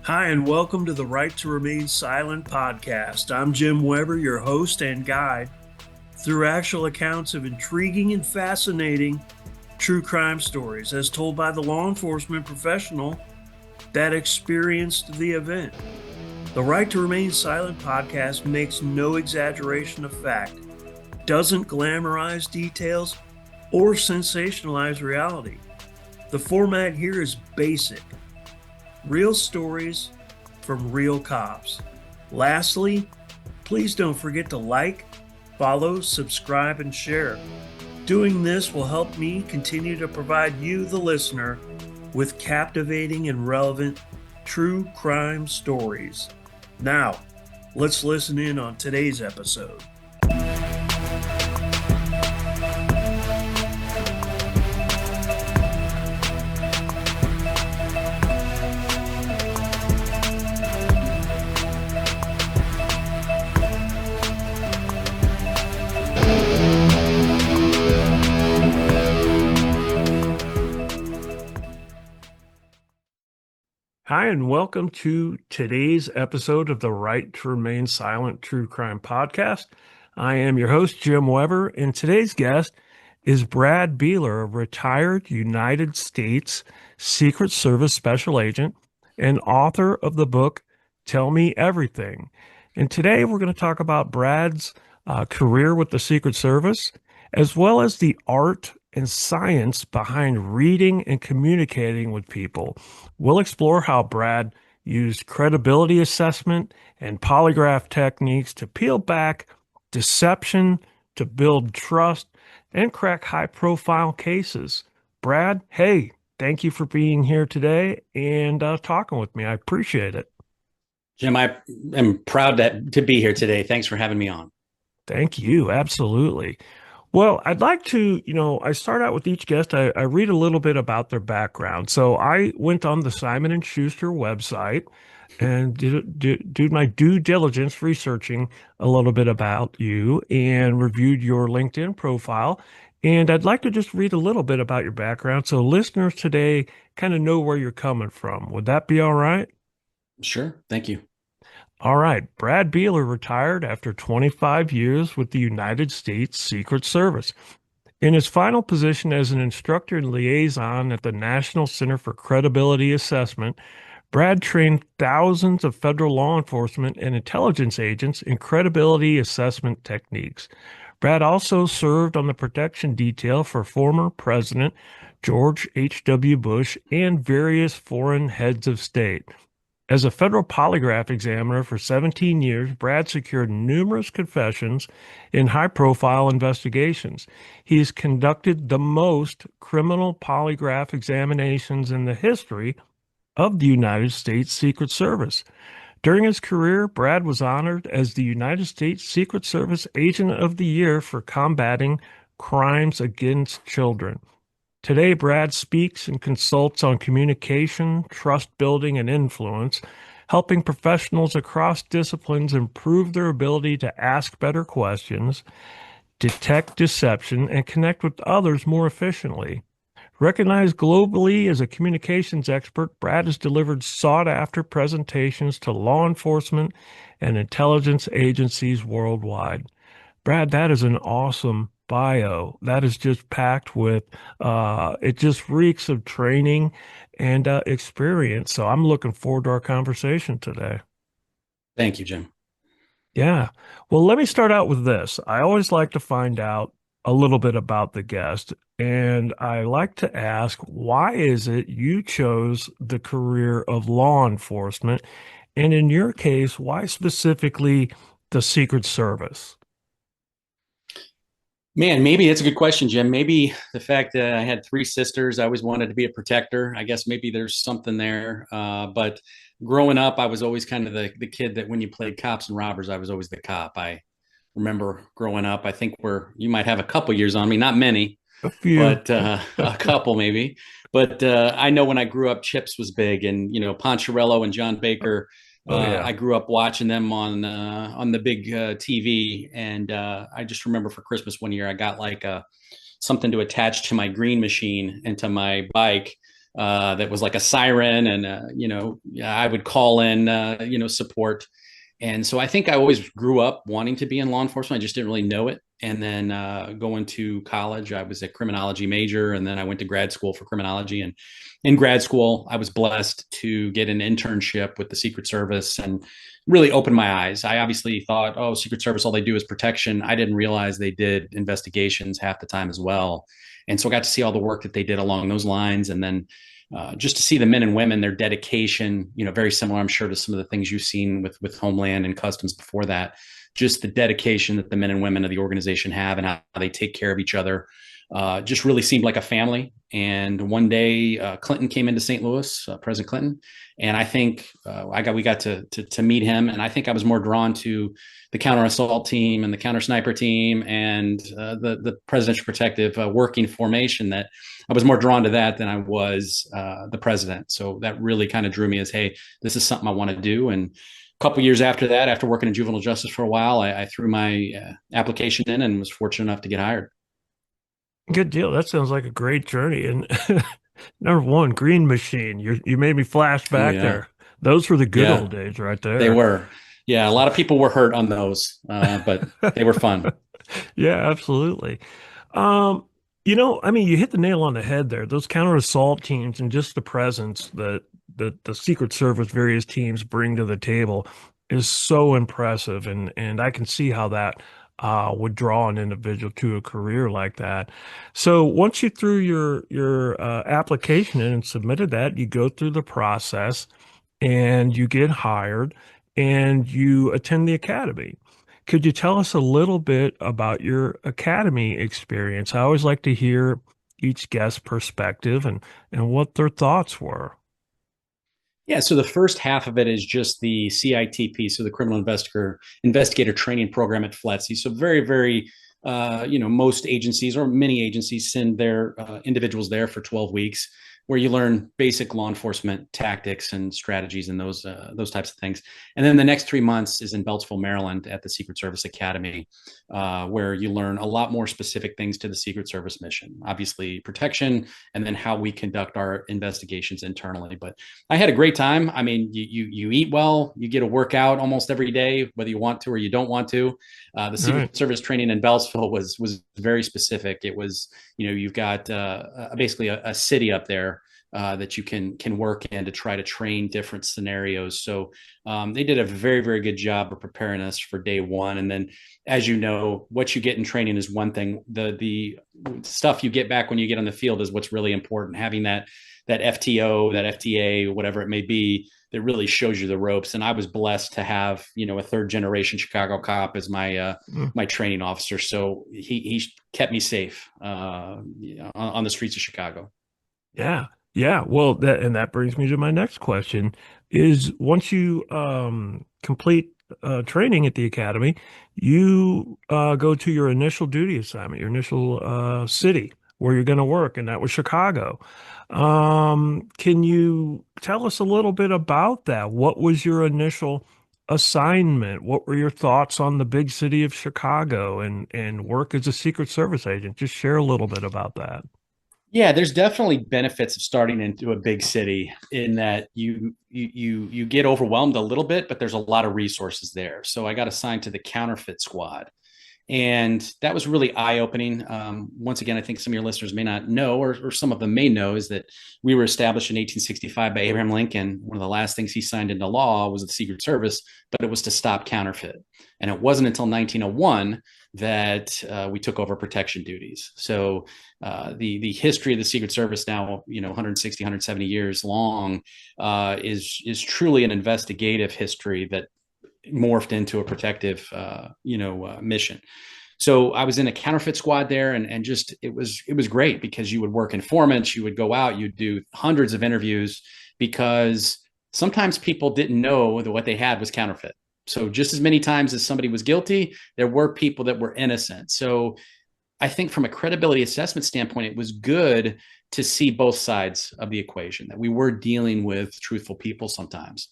Hi, and welcome to the Right to Remain Silent podcast. I'm Jim Weber, your host and guide through actual accounts of intriguing and fascinating true crime stories as told by the law enforcement professional that experienced the event. The Right to Remain Silent podcast makes no exaggeration of fact, doesn't glamorize details, or sensationalize reality. The format here is basic. Real stories from real cops. Lastly, please don't forget to like, follow, subscribe, and share. Doing this will help me continue to provide you, the listener, with captivating and relevant true crime stories. Now, let's listen in on today's episode. Hi, and welcome to today's episode of the Right to Remain Silent True Crime Podcast. I am your host, Jim Weber, and today's guest is Brad Beeler, a retired United States Secret Service Special Agent and author of the book, Tell Me Everything. And today we're going to talk about Brad's career with the Secret Service, as well as the art and science behind reading and communicating with people. We'll explore how Brad used credibility assessment and polygraph techniques to peel back deception, to build trust, and crack high-profile cases. Brad, hey, thank you for being here today and talking with me. I appreciate it. Jim, I am proud to be here today. Thanks for having me on. Thank you. Absolutely. Well, I'd like to, I start out with each guest. I read a little bit about their background. So I went on the Simon and Schuster website and did my due diligence researching a little bit about you and reviewed your LinkedIn profile. And I'd like to just read a little bit about your background so listeners today kind of know where you're coming from. Would that be all right? Sure. Thank you. All right. Brad Beeler retired after 25 years with the United States Secret Service. In his final position as an instructor and liaison at the National Center for Credibility Assessment, Brad trained thousands of federal law enforcement and intelligence agents in credibility assessment techniques. Brad also served on the protection detail for former President George H.W. Bush and various foreign heads of state. As a federal polygraph examiner for 17 years, Brad secured numerous confessions in high-profile investigations. He has conducted the most criminal polygraph examinations in the history of the United States Secret Service. During his career, Brad was honored as the United States Secret Service Agent of the Year for combating crimes against children. Today, Brad speaks and consults on communication, trust building, and influence, helping professionals across disciplines improve their ability to ask better questions, detect deception, and connect with others more efficiently. Recognized globally as a communications expert, Brad has delivered sought-after presentations to law enforcement and intelligence agencies worldwide. Brad, that is an awesome bio. That is just packed with, it just reeks of training and experience. So I'm looking forward to our conversation today. Thank you, Jim. Yeah. Well, let me start out with this. I always like to find out a little bit about the guest, and I like to ask, why is it you chose the career of law enforcement? And in your case, why specifically the Secret Service? Man, maybe that's a good question, Jim. Maybe the fact that I had three sisters, I always wanted to be a protector. I guess maybe there's something there. But growing up, I was always kind of the kid that when you played cops and robbers, I was always the cop. I remember growing up, I think you might have a couple years on me, not many, A few. but a couple maybe. But I know when I grew up, Chips was big, and Poncherello and John Baker. Oh, yeah. I grew up watching them on the big TV, and I just remember for Christmas one year I got like something to attach to my green machine and to my bike. that was like a siren, and I would call in support. And so I think I always grew up wanting to be in law enforcement. I just didn't really know it. And then going to college, I was a criminology major, and then I went to grad school for criminology. And in grad school, I was blessed to get an internship with the Secret Service and really opened my eyes. I obviously thought, oh, Secret Service, all they do is protection. I didn't realize they did investigations half the time as well. And so I got to see all the work that they did along those lines. And then just to see the men and women, their dedication, very similar, I'm sure, to some of the things you've seen with Homeland and Customs before that. Just the dedication that the men and women of the organization have and how they take care of each other. Just really seemed like a family. And one day, Clinton came into St. Louis, President Clinton, and I think we got to meet him. And I think I was more drawn to the counter assault team and the counter sniper team and the presidential protective working formation, that I was more drawn to that than I was the president. So that really kind of drew me as, hey, this is something I want to do. And a couple years after that, after working in juvenile justice for a while, I threw my application in and was fortunate enough to get hired. Good deal. That sounds like a great journey. And number one, Green Machine. You made me flash Oh back yeah, there. Those were the good yeah, old days right they there. were. Yeah, a lot of people were hurt on those, but they were fun. Yeah, absolutely. Um, I mean, you hit the nail on the head there. Those counter assault teams and just the presence that the Secret Service various teams bring to the table is so impressive, and I can see how that would draw an individual to a career like that. So once you threw your application in and submitted that, you go through the process and you get hired and you attend the academy. Could you tell us a little bit about your academy experience? I always like to hear each guest's perspective and what their thoughts were. Yeah, so the first half of it is just the CITP, so the Criminal Investigator Training Program at FLETC. So very, very, most agencies or many agencies send their individuals there for 12 weeks, where you learn basic law enforcement tactics and strategies and those types of things. And then the next 3 months is in Beltsville, Maryland, at the Secret Service Academy, where you learn a lot more specific things to the Secret Service mission, obviously protection, and then how we conduct our investigations internally. But I had a great time. I mean, you eat well, you get a workout almost every day, whether you want to or you don't want to. The All right. Secret Service training in Beltsville was very specific. It was, you've got basically a city up there that you can work in to try to train different scenarios. So they did a very, very good job of preparing us for day one. And then, as you know, what you get in training is one thing. The stuff you get back when you get on the field is what's really important. Having that FTO, that FTA, whatever it may be, that really shows you the ropes. And I was blessed to have, a third generation Chicago cop as Mm, my training officer. So he kept me safe on the streets of Chicago. yeah. Yeah. Well, that brings me to my next question is once you complete training at the academy, you go to your initial duty assignment, your initial city where you're going to work, and that was Chicago. Can you tell us a little bit about that? What was your initial assignment? What were your thoughts on the big city of Chicago and work as a Secret Service agent? Just share a little bit about that. Yeah, there's definitely benefits of starting into a big city in that you get overwhelmed a little bit, but there's a lot of resources there. So I got assigned to the counterfeit squad, and that was really eye-opening. Once again, I think some of your listeners may not know, or some of them may know, is that we were established in 1865 by Abraham Lincoln. One of the last things he signed into law was the Secret Service, but it was to stop counterfeit. And it wasn't until 1901 that we took over protection duties. So the history of the Secret Service now, 160, 170 years long, is truly an investigative history that morphed into a protective, mission. So I was in a counterfeit squad there, and just it was great because you would work informants, you would go out, you'd do hundreds of interviews because sometimes people didn't know that what they had was counterfeit. So just as many times as somebody was guilty, there were people that were innocent. So I think from a credibility assessment standpoint, it was good to see both sides of the equation, that we were dealing with truthful people sometimes.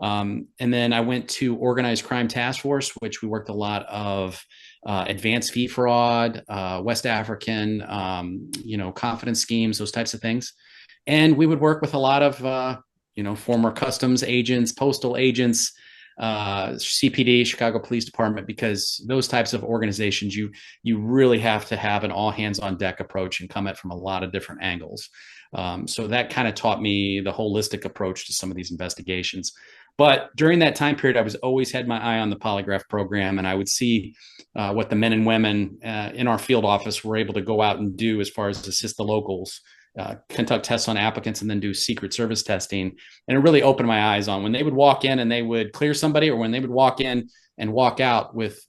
And then I went to Organized Crime Task Force, which we worked a lot of advanced fee fraud, West African, confidence schemes, those types of things. And we would work with a lot of former customs agents, postal agents, CPD, Chicago Police Department, because those types of organizations, you really have to have an all hands on deck approach and come at from a lot of different angles. So that kind of taught me the holistic approach to some of these investigations. But during that time period, I was always had my eye on the polygraph program, and I would see what the men and women in our field office were able to go out and do as far as assist the locals, conduct tests on applicants, and then do Secret Service testing. And it really opened my eyes on when they would walk in and they would clear somebody, or when they would walk in and walk out with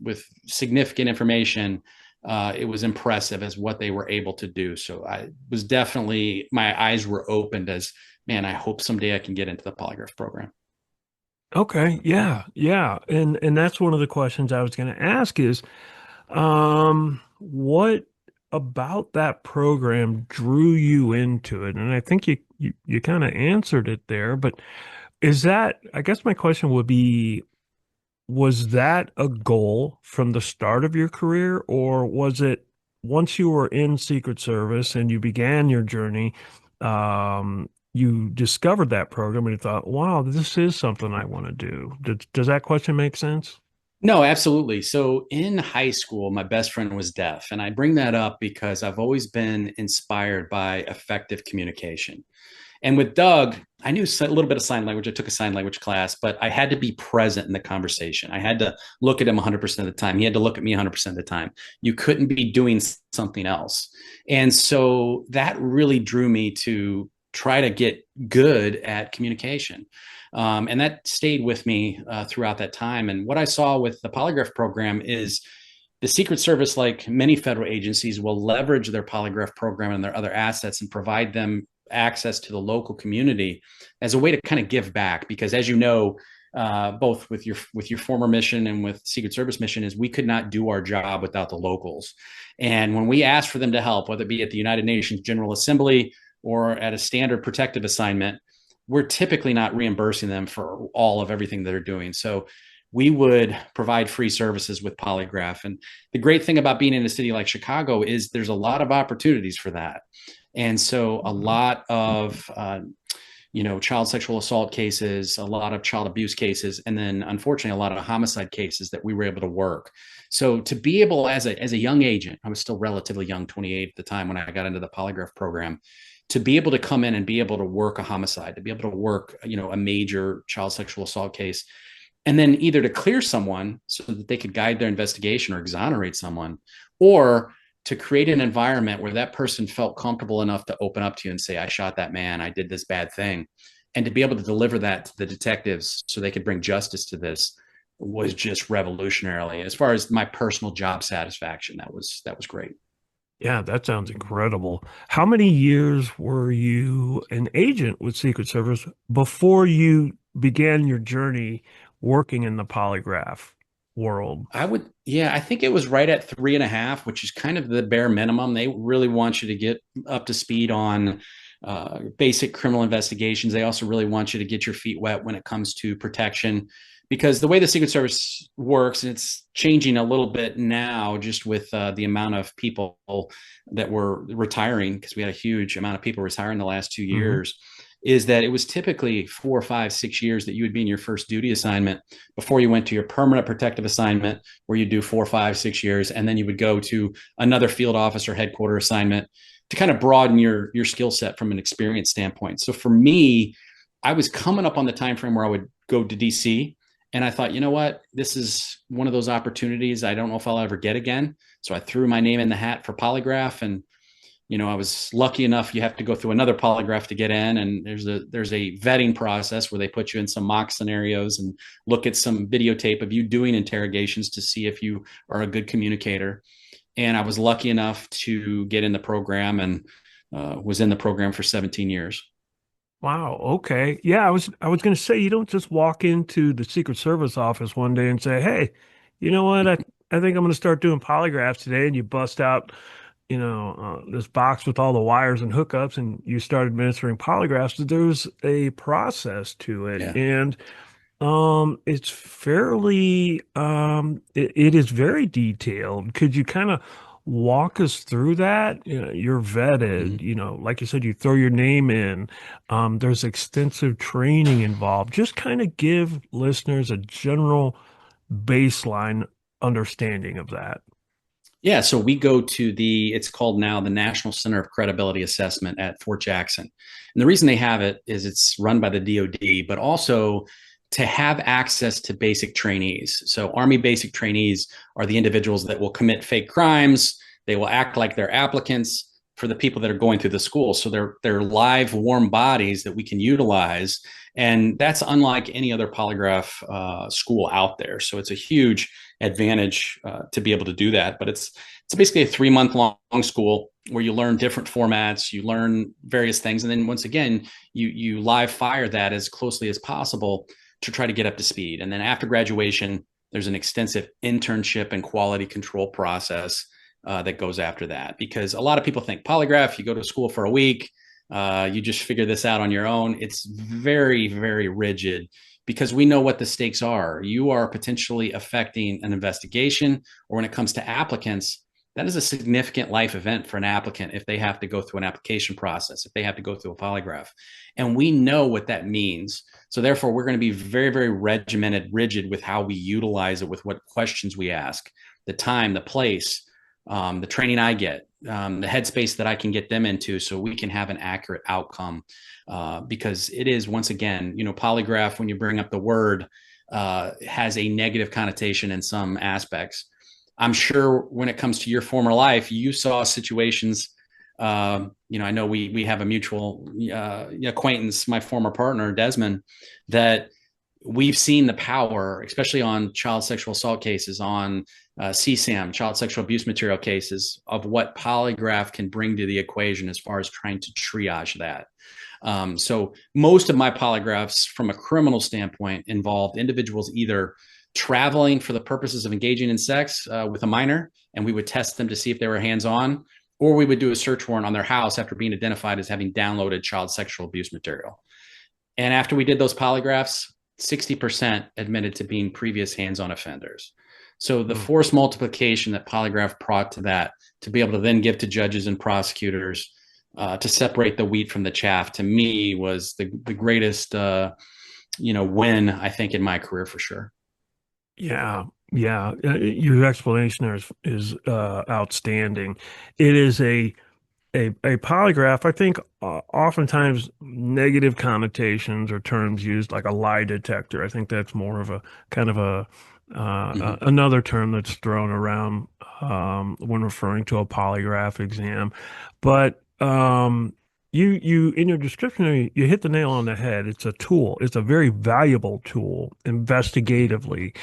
significant information. It was impressive as what they were able to do. So I was definitely, my eyes were opened as, man, I hope someday I can get into the polygraph program. Okay, yeah, yeah. And that's one of the questions I was going to ask is, what about that program drew you into it? And I think you kind of answered it there, but is that, I guess my question would be, was that a goal from the start of your career, or was it once you were in Secret Service and you began your journey, you discovered that program and you thought, wow, this is something I want to do? Does that question make sense? No, absolutely. So in high school, my best friend was deaf. And I bring that up because I've always been inspired by effective communication. And with Doug, I knew a little bit of sign language. I took a sign language class, but I had to be present in the conversation. I had to look at him 100% of the time. He had to look at me 100% of the time. You couldn't be doing something else. And so that really drew me to try to get good at communication. And that stayed with me throughout that time. And what I saw with the polygraph program is the Secret Service, like many federal agencies, will leverage their polygraph program and their other assets and provide them access to the local community as a way to kind of give back. Because as you know, both with your former mission and with Secret Service mission, is we could not do our job without the locals. And when we ask for them to help, whether it be at the United Nations General Assembly or at a standard protective assignment, we're typically not reimbursing them for all of everything that they're doing. So we would provide free services with polygraph. And the great thing about being in a city like Chicago is there's a lot of opportunities for that. And so a Mhm. lot of child sexual assault cases, a lot of child abuse cases, and then unfortunately a lot of homicide cases that we were able to work. So to be able, as a young agent, I was still relatively young, 28 at the time when I got into the polygraph program, to be able to come in and be able to work a homicide, to be able to work, a major child sexual assault case, and then either to clear someone so that they could guide their investigation or exonerate someone, or to create an environment where that person felt comfortable enough to open up to you and say, I shot that man, I did this bad thing. And to be able to deliver that to the detectives so they could bring justice to this was just revolutionary. As far as my personal job satisfaction, that was great. Yeah, that sounds incredible. How many years were you an agent with Secret Service before you began your journey working in the polygraph world? I think it was right at 3.5, which is kind of the bare minimum. They really want you to get up to speed on basic criminal investigations. They also really want you to get your feet wet when it comes to protection, because the way the Secret Service works, and it's changing a little bit now, just with the amount of people that were retiring, because we had a huge amount of people retiring the last two Hmm. years. Is that it was typically 4, 5, 6 years that you would be in your first duty assignment before you went to your permanent protective assignment, where you do 4, 5, 6 years, and then you would go to another field officer headquarter assignment to kind of broaden your skill set from an experience standpoint. So for me, I was coming up on the time frame where I would go to DC, and I thought, you know what, this is one of those opportunities I don't know if I'll ever get again. So I threw my name in the hat for polygraph, and I was lucky enough. You have to go through another polygraph to get in, and there's a vetting process where they put you in some mock scenarios and look at some videotape of you doing interrogations to see if you are a good communicator. And I was lucky enough to get in the program, and was in the program for 17 years. Wow, okay. Yeah, I was going to say you don't just walk into the Secret Service office one day and say, "Hey, you know what? I think I'm going to start doing polygraphs today," and you bust out this box with all the wires and hookups, and you start administering polygraphs. There's a process to it, Yeah. and it's fairly, it is very detailed. Could you kind of Walk us through that. You know, you're vetted, Mhm. like you said, you throw your name in. There's extensive training involved. Just kind of give listeners a general baseline understanding of that. Yeah, so we go to it's called now the National Center of Credibility Assessment at Fort Jackson. And the reason they have it is it's run by the DoD, but also to have access to basic trainees. So, Army basic trainees are the individuals that will commit fake crimes. They will act like they're applicants for the people that are going through the school. So, they're live, warm bodies that we can utilize. And that's unlike any other polygraph school out there. So, it's a huge advantage to be able to do that. But it's basically a 3 month long school where you learn different formats, you learn various things, and then once again, you live fire that as closely as possible to try to get up to speed. And then after graduation, there's an extensive internship and quality control process that goes after that. Because a lot of people think polygraph, you go to school for a week, you just figure this out on your own. It's very, very rigid because we know what the stakes are. You are potentially affecting an investigation, or when it comes to applicants, that is a significant life event for an applicant if they have to go through an application process, if they have to go through a polygraph. And we know what that means. So therefore, we're going to be very, very regimented, rigid with how we utilize it, with what questions we ask, the time, the place, the training I get, the headspace that I can get them into so we can have an accurate outcome. Because it is, once again, polygraph, when you bring up the word, has a negative connotation in some aspects. I'm sure when it comes to your former life, you saw situations. I know we have a mutual acquaintance, my former partner, Desmond, that we've seen the power, especially on child sexual assault cases, on CSAM, child sexual abuse material cases, of what polygraph can bring to the equation as far as trying to triage that. So most of my polygraphs from a criminal standpoint involved individuals either traveling for the purposes of engaging in sex with a minor, and we would test them to see if they were hands-on, or we would do a search warrant on their house after being identified as having downloaded child sexual abuse material. And after we did those polygraphs, 60% admitted to being previous hands-on offenders. So the Hmm. force multiplication that polygraph brought to that, to be able to then give to judges and prosecutors to separate the wheat from the chaff, to me was the greatest win, I think, in my career for sure. Yeah, yeah. Your explanation there is outstanding. It is a polygraph. I think oftentimes negative connotations or terms used like a lie detector. I think that's more of a kind of Mm-hmm. another term that's thrown around when referring to a polygraph exam. But you in your description, you hit the nail on the head. It's a tool. It's a very valuable tool investigatively.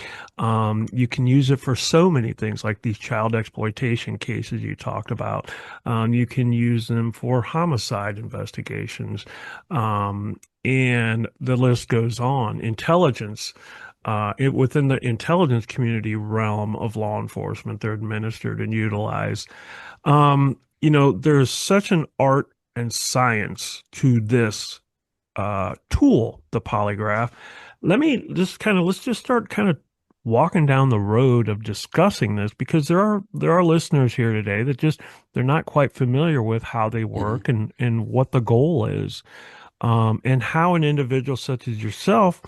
You can use it for so many things, like these child exploitation cases you talked about. You can use them for homicide investigations, and the list goes on. Intelligence. Within the intelligence community realm of law enforcement, they're administered and utilized. There's such an art and science to this tool, the polygraph. Let's just start kind of walking down the road of discussing this because there are listeners here today that just they're not quite familiar with how they Mm-hmm. work and what the goal is, and how an individual such as yourself,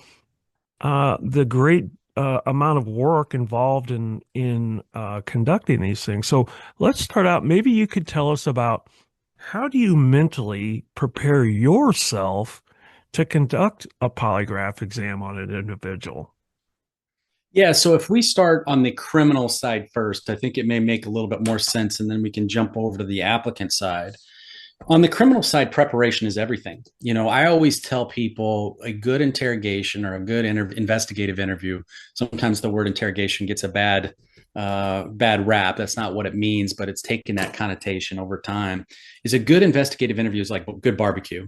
the great amount of work involved in conducting these things. So let's start out. Maybe you could tell us about how do you mentally prepare yourself to conduct a polygraph exam on an individual? Yeah, so if we start on the criminal side first, I think it may make a little bit more sense, and then we can jump over to the applicant side. On the criminal side, preparation is everything. I always tell people a good interrogation or a good investigative interview. Sometimes the word interrogation gets a bad rap. That's not what it means, but it's taken that connotation over time. Is a good investigative interview is like good barbecue.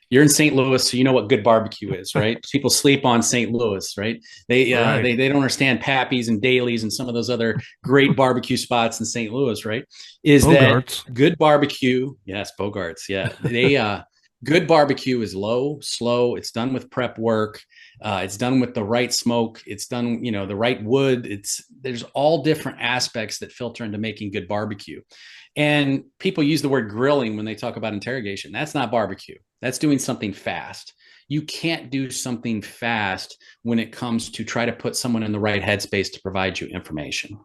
You're in St. Louis, so you know what good barbecue is, right? People sleep on St. Louis, right? They uh, Right. they they don't understand Pappy's and Daly's and some of those other great barbecue spots in St. Louis, right? Is that Bogarts. good barbecue? Yes, Bogarts. Yeah, they good barbecue is low, slow. It's done with prep work. It's done with the right smoke. It's done, the right wood. There's all different aspects that filter into making good barbecue. And people use the word grilling when they talk about interrogation. That's not barbecue. That's doing something fast. You can't do something fast when it comes to try to put someone in the right headspace to provide you information.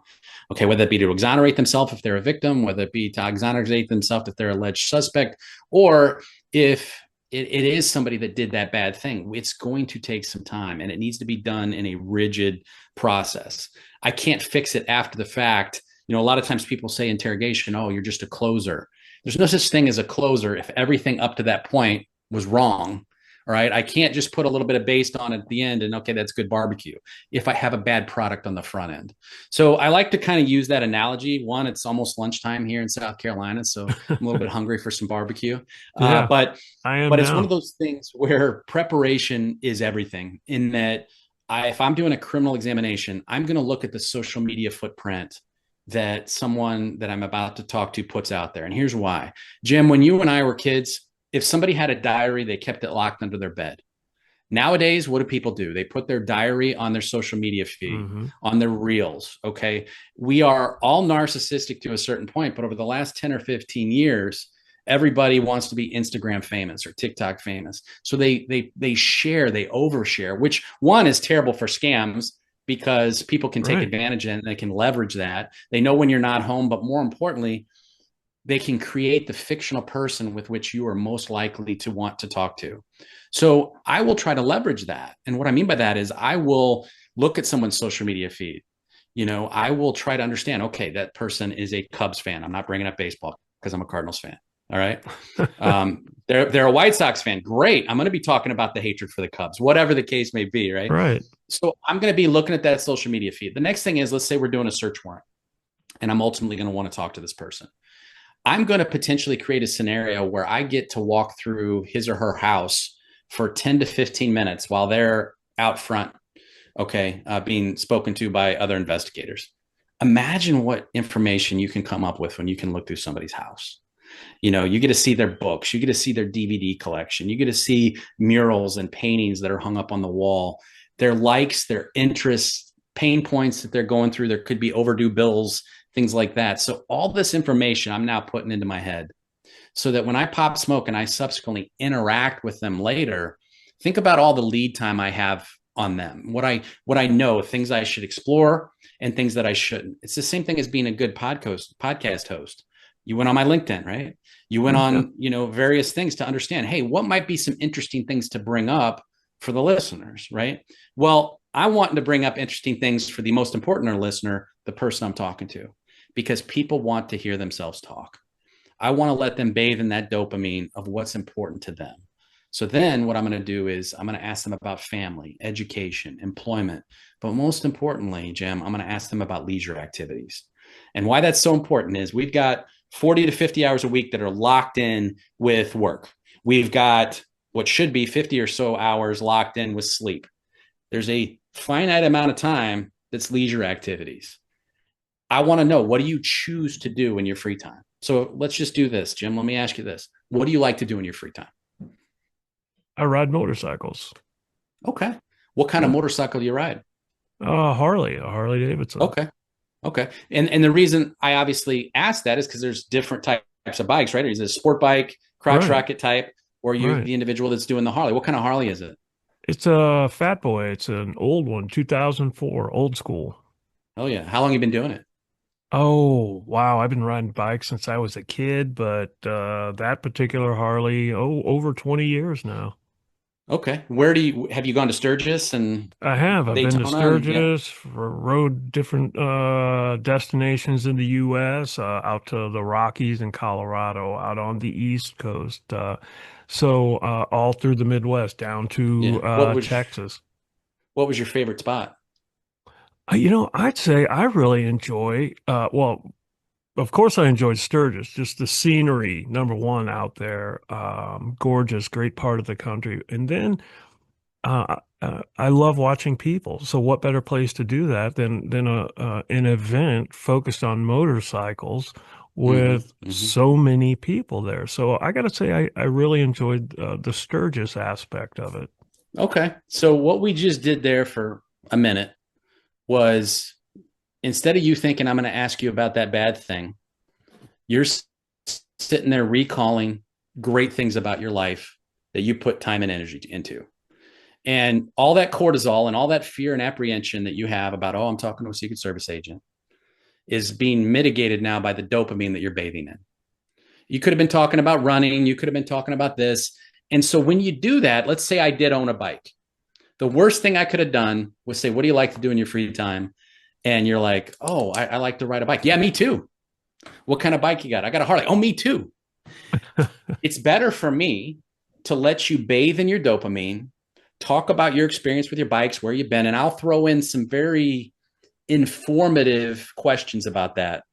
Okay, whether it be to exonerate themselves if they're a victim, whether it be to exonerate themselves if they're alleged suspect, or if it is somebody that did that bad thing, it's going to take some time and it needs to be done in a rigid process. I can't fix it after the fact. A lot of times people say interrogation, oh, you're just a closer. There's no such thing as a closer if everything up to that point was wrong. All right. I can't just put a little bit of based on at the end and okay, that's good barbecue if I have a bad product on the front end. So I like to kind of use that analogy. One, it's almost lunchtime here in South Carolina, so I'm a little bit hungry for some barbecue. Yeah, But I am but it's one of now. those things where preparation is everything. In that, if I'm doing a criminal examination, I'm going to look at the social media footprint that someone that I'm about to talk to puts out there. And here's why. Jim, when you and I were kids, if somebody had a diary, they kept it locked under their bed. Nowadays, what do people do? They put their diary on their social media feed, Hmm. on their reels. Okay. We are all narcissistic to a certain point, but over the last 10 or 15 years, everybody wants to be Instagram famous or TikTok famous. So they share, they overshare, which one is terrible for scams because people can take Right. advantage of it and they can leverage that. They know when you're not home, but more importantly, they can create the fictional person with which you are most likely to want to talk to. So I will try to leverage that. And what I mean by that is I will look at someone's social media feed. I will try to understand, okay, that person is a Cubs fan. I'm not bringing up baseball because I'm a Cardinals fan. All right. They're a White Sox fan. Great. I'm going to be talking about the hatred for the Cubs, whatever the case may be. Right. Right. So I'm going to be looking at that social media feed. The next thing is, let's say we're doing a search warrant and I'm ultimately going to want to talk to this person. I'm going to potentially create a scenario where I get to walk through his or her house for 10 to 15 minutes while they're out front, okay, being spoken to by other investigators. Imagine what information you can come up with when you can look through somebody's house. You get to see their books, you get to see their DVD collection, you get to see murals and paintings that are hung up on the wall, their likes, their interests, pain points that they're going through. There could be overdue bills, things like that. So all this information I'm now putting into my head so that when I pop smoke and I subsequently interact with them later, think about all the lead time I have on them, what I know, things I should explore and things that I shouldn't. It's the same thing as being a good podcast host. You went on my LinkedIn, right? You went Yeah. on, various things to understand, hey, what might be some interesting things to bring up for the listeners, right? Well, I want to bring up interesting things for the most important listener, the person I'm talking to, because people want to hear themselves talk. I want to let them bathe in that dopamine of what's important to them. So then what I'm going to do is I'm going to ask them about family, education, employment. But most importantly, Jim, I'm going to ask them about leisure activities. And why that's so important is we've got 40 to 50 hours a week that are locked in with work. We've got what should be 50 or so hours locked in with sleep. There's a finite amount of time that's leisure activities. I want to know, what do you choose to do in your free time? So let's just do this, Jim. Let me ask you this. What do you like to do in your free time? I ride motorcycles. Okay. What kind of Yeah. motorcycle do you ride? Harley, a Harley Davidson. Okay. Okay. And the reason I obviously asked that is because there's different types of bikes, right? Is it a sport bike, crotch Right. rocket type, or you Right. the individual that's doing the Harley? What kind of Harley is it? It's a Fat Boy. It's an old one, 2004, old school. Oh yeah. How long you been doing it? Oh, wow. I've been riding bikes since I was a kid, but that particular Harley, over 20 years now. Okay. Where do you have you gone to Sturgis and I have. I've been to Daytona and yeah. Sturgis, rode different destinations in the U.S., out to the Rockies in Colorado, out on the East Coast. All through the Midwest down to Yeah. What was Texas. what was your favorite spot? I'd say I really enjoy, of course, I enjoyed Sturgis, just the scenery, number one out there. Gorgeous, great part of the country. And then I love watching people. So what better place to do that than an event focused on motorcycles Mm-hmm. with Mm-hmm. so many people there. So I got to say, I really enjoyed the Sturgis aspect of it. Okay. So what we just did there for a minute was, instead of you thinking I'm going to ask you about that bad thing, you're sitting there recalling great things about your life that you put time and energy into. And all that cortisol and all that fear and apprehension that you have about, oh, I'm talking to a Secret Service agent, is being mitigated now by the dopamine that you're bathing in. You could have been talking about running, you could have been talking about this. And so when you do that, let's say I did own a bike. The worst thing I could have done was say, what do you like to do in your free time? And you're like, oh, I like to ride a bike. Yeah, me too. What kind of bike you got? I got a Harley. Oh, me too. It's better for me to let you bathe in your dopamine, talk about your experience with your bikes, where you've been, and I'll throw in some very informative questions about that.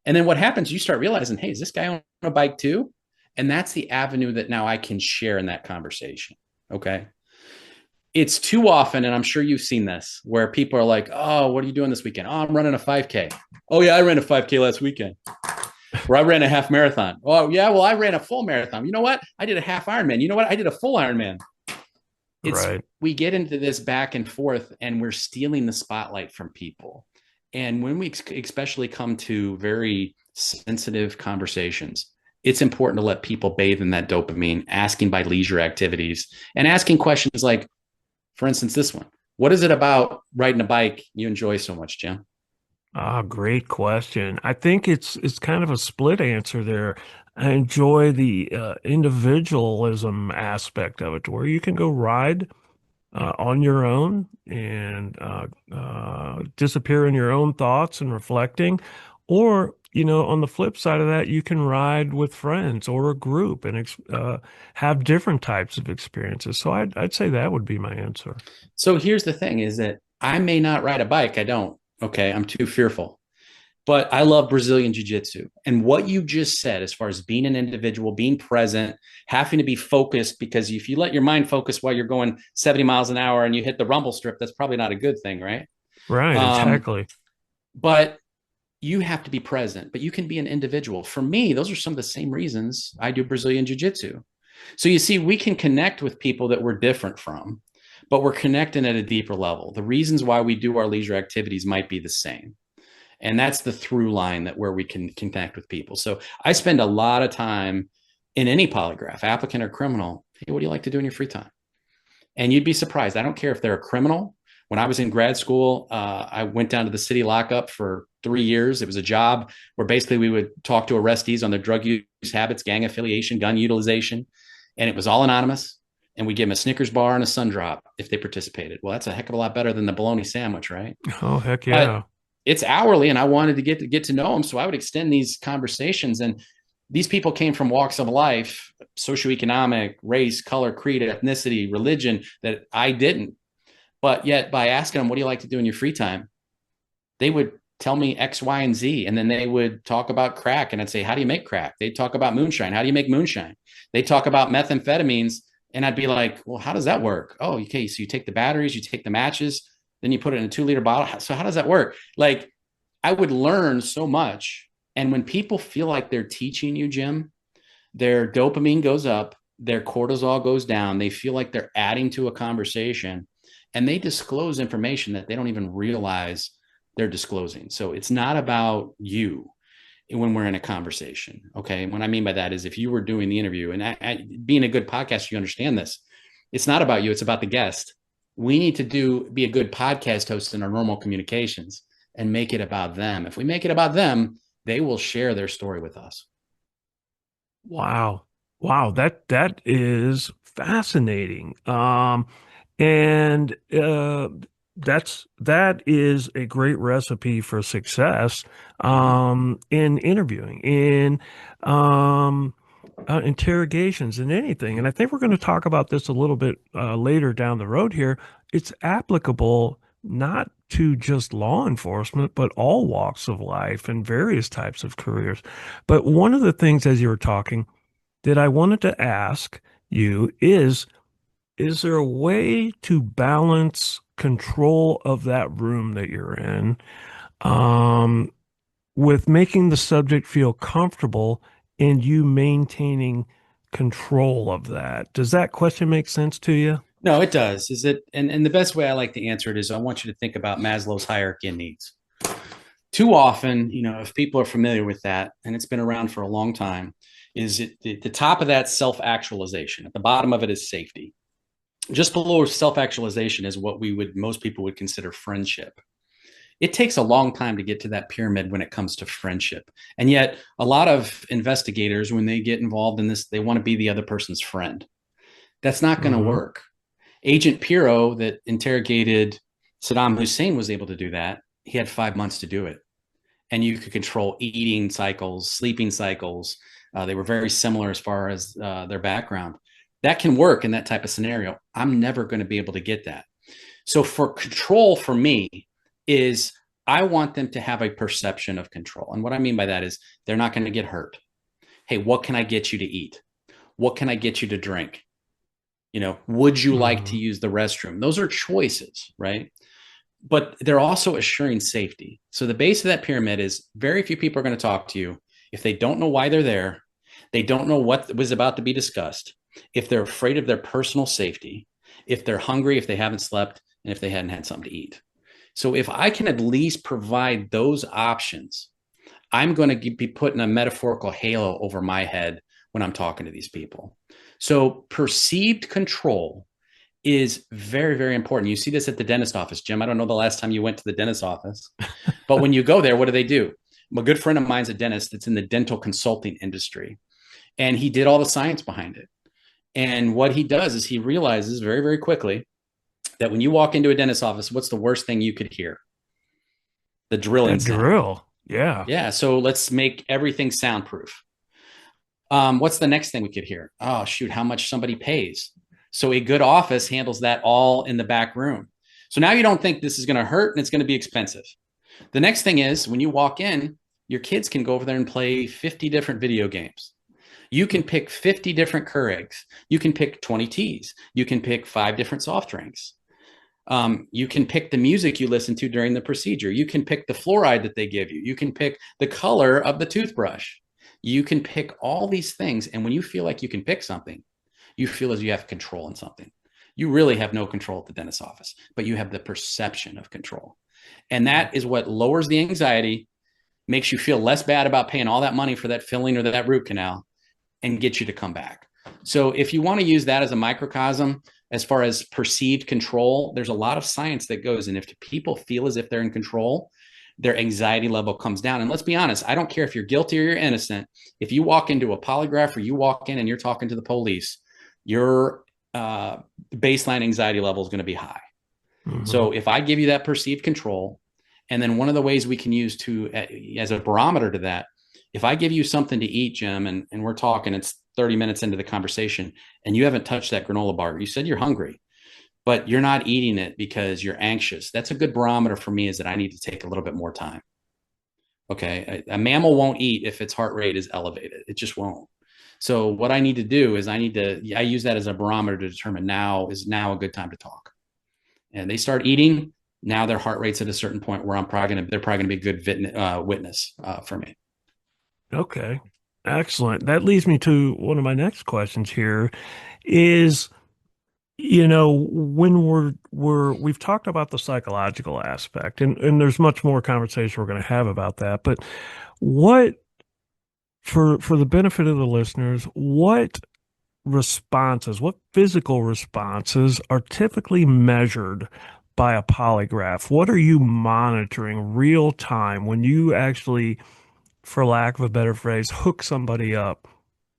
And then what happens, you start realizing, hey, is this guy on a bike too? And that's the avenue that now I can share in that conversation. Okay. It's too often, and I'm sure you've seen this, where people are like, oh, what are you doing this weekend? Oh, I'm running a 5K. Oh, yeah, I ran a 5K last weekend. Or I ran a half marathon. Oh, yeah, well, I ran a full marathon. You know what? I did a half Ironman. You know what? I did a full Ironman. It's, Right. we get into this back and forth, and we're stealing the spotlight from people. And when we especially come to very sensitive conversations, it's important to let people bathe in that dopamine, asking by leisure activities and asking questions like, for instance, this one: what is it about riding a bike you enjoy so much, Jim? Ah, great question. I think it's kind of a split answer there. I enjoy the individualism aspect of it, where you can go ride on your own and disappear in your own thoughts and reflecting. Or, on the flip side of that, you can ride with friends or a group and have different types of experiences. So I'd say that would be my answer. So here's the thing: is that I may not ride a bike. I don't. Okay, I'm too fearful. But I love Brazilian Jiu Jitsu. And what you just said, as far as being an individual, being present, having to be focused, because if you let your mind focus while you're going 70 miles an hour and you hit the rumble strip, that's probably not a good thing, right? Right, Um, exactly. but you have to be present, but you can be an individual. For me, those are some of the same reasons I do Brazilian Jiu Jitsu. So you see, we can connect with people that we're different from, but we're connecting at a deeper level. The reasons why we do our leisure activities might be the same. And that's the through line that where we can connect with people. So I spend a lot of time in any polygraph, applicant or criminal. Hey, what do you like to do in your free time? And you'd be surprised. I don't care if they're a criminal. When I was in grad school, I went down to the city lockup for 3 years. It was a job where basically we would talk to arrestees on their drug use habits, gang affiliation, gun utilization, and it was all anonymous. And we give them a Snickers bar and a sun drop if they participated. Well, that's a heck of a lot better than the bologna sandwich, right? Oh, heck But yeah. it's hourly, and I wanted to get to know them, so I would extend these conversations. And these people came from walks of life, socioeconomic, race, color, creed, ethnicity, religion, that I didn't. But yet, by asking them, what do you like to do in your free time, they would tell me X, Y, and Z. And then they would talk about crack. And I'd say, how do you make crack? They'd talk about moonshine. How do you make moonshine? They talk about methamphetamines. And I'd be like, well, how does that work? Oh, okay. So you take the batteries, you take the matches, then you put it in a 2 liter bottle. So how does that work? Like, I would learn so much. And when people feel like they're teaching you, Jim, their dopamine goes up, their cortisol goes down. They feel like they're adding to a conversation, and they disclose information that they don't even realize they're disclosing. So it's not about you when we're in a conversation. Okay. What I mean by that is, if you were doing the interview, and being a good podcast, you understand this. It's not about you, it's about the guest. We need to be a good podcast host in our normal communications and make it about them. If we make it about them, they will share their story with us. Wow. Wow, that is fascinating. And that is a great recipe for success Mhm. in interviewing, in um interrogations, in anything. And I think we're going to talk about this a little bit later down the road here. It's applicable not to just law enforcement, but all walks of life and various types of careers. But one of the things, as you were talking, that I wanted to ask you is there a way to balance control of that room that you're in, um, with making the subject feel comfortable and you maintaining control of that? Does that question make sense to you? No, it does. Is it? And the best way I like to answer it is I want you to think about Maslow's hierarchy of needs. Too often, if people are familiar with that, and it's been around for a long time, is it the top of that self-actualization. At the bottom of it is safety. Just below self-actualization is what most people would consider friendship. It takes a long time to get to that pyramid when it comes to friendship. And yet, a lot of investigators, when they get involved in this, they want to be the other person's friend. That's not going to Hmm. work. Agent Pirro, that interrogated Saddam Hussein, was able to do that. He had 5 months to do it. And you could control eating cycles, sleeping cycles. They were very similar as far as their background. That can work in that type of scenario. I'm never going to be able to get that. So for control for me is I want them to have a perception of control. And what I mean by that is they're not going to get hurt. Hey, what can I get you to eat? What can I get you to drink? Would you like to Hmm. use the restroom? Those are choices, right? But they're also assuring safety. So the base of that pyramid is very few people are going to talk to you if they don't know why they're there, they don't know what was about to be discussed, if they're afraid of their personal safety, if they're hungry, if they haven't slept, and if they hadn't had something to eat. So if I can at least provide those options, I'm going to be putting a metaphorical halo over my head when I'm talking to these people. So perceived control is very, very important. You see this at the dentist office, Jim. I don't know the last time you went to the dentist office, but when you go there, what do? A good friend of mine's a dentist that's in the dental consulting industry, and he did all the science behind it. And what he does is he realizes very, very quickly that when you walk into a dentist office, what's the worst thing you could hear? The drilling That sound. drill. Yeah. Yeah. So let's make everything soundproof. What's the next thing we could hear? Oh, shoot, how much somebody pays. So a good office handles that all in the back room. So now you don't think this is going to hurt and it's going to be expensive. The next thing is when you walk in, your kids can go over there and play 50 different video games. You can pick 50 different Keurigs. You can pick 20 teas. You can pick 5 different soft drinks. You can pick the music you listen to during the procedure. You can pick the fluoride that they give you. You can pick the color of the toothbrush. You can pick all these things. And when you feel like you can pick something, you feel as you have control in something. You really have no control at the dentist's office, but you have the perception of control. And that is what lowers the anxiety, makes you feel less bad about paying all that money for that filling or that root canal, and get you to come back. So if you want to use that as a microcosm, as far as perceived control, there's a lot of science that goes in. If people feel as if they're in control, their anxiety level comes down. And let's be honest, I don't care if you're guilty or you're innocent. If you walk into a polygraph or you walk in and you're talking to the police, your baseline anxiety level is going to be high. Hmm. So if I give you that perceived control, and then one of the ways we can use to as a barometer to that, if I give you something to eat, Jim, and we're talking, it's 30 minutes into the conversation, and you haven't touched that granola bar, you said you're hungry, but you're not eating it because you're anxious. That's a good barometer for me, is that I need to take a little bit more time. Okay. A mammal won't eat if its heart rate is elevated. It just won't. So what I need to do is I use that as a barometer to determine now is now a good time to talk. And they start eating. Now their heart rate's at a certain point where they're probably gonna be a good witness for me. Okay. Excellent. That leads me to one of my next questions here is, when we've talked about the psychological aspect, and there's much more conversation we're going to have about that, but what, for the benefit of the listeners, what physical responses are typically measured by a polygraph? What are you monitoring real time when you actually, for lack of a better phrase, hook somebody up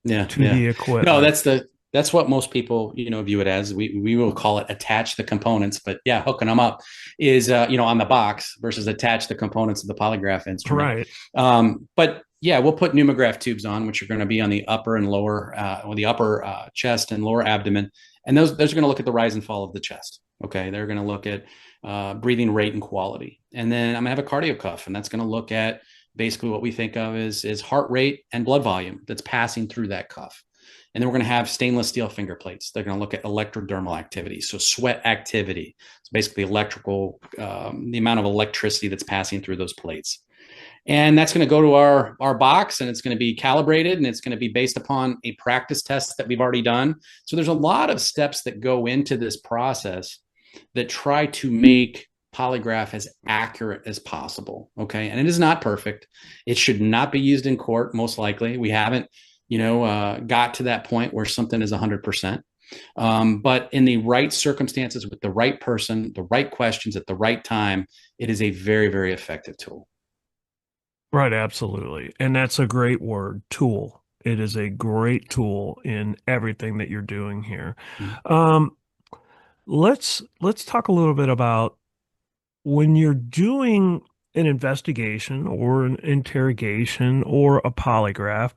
Yeah, to yeah. the No, equipment? that's what most people view it as. We will call it attach the components, but yeah, hooking them up is on the box versus attach the components of the polygraph instrument. Right. But yeah, we'll put pneumograph tubes on, which are going to be on the upper and lower, or the upper chest and lower abdomen, and those are going to look at the rise and fall of the chest. Okay, they're going to look at breathing rate and quality, and then I'm going to have a cardio cuff, and that's going to look at basically what we think of as heart rate and blood volume that's passing through that cuff. And then we're going to have stainless steel finger plates. They're going to look at electrodermal activity, so sweat activity. It's basically electrical, the amount of electricity that's passing through those plates. And that's going to go to our box, and it's going to be calibrated, and it's going to be based upon a practice test that we've already done. So there's a lot of steps that go into this process that try to make polygraph as accurate as possible. Okay. And it is not perfect. It should not be used in court. Most likely we haven't, got to that point where something is 100%. But in the right circumstances with the right person, the right questions at the right time, it is a very, very effective tool. Right, absolutely. And that's a great word, tool. It is a great tool in everything that you're doing here. Mm-hmm. Um, let's talk a little bit about when you're doing an investigation or an interrogation or a polygraph,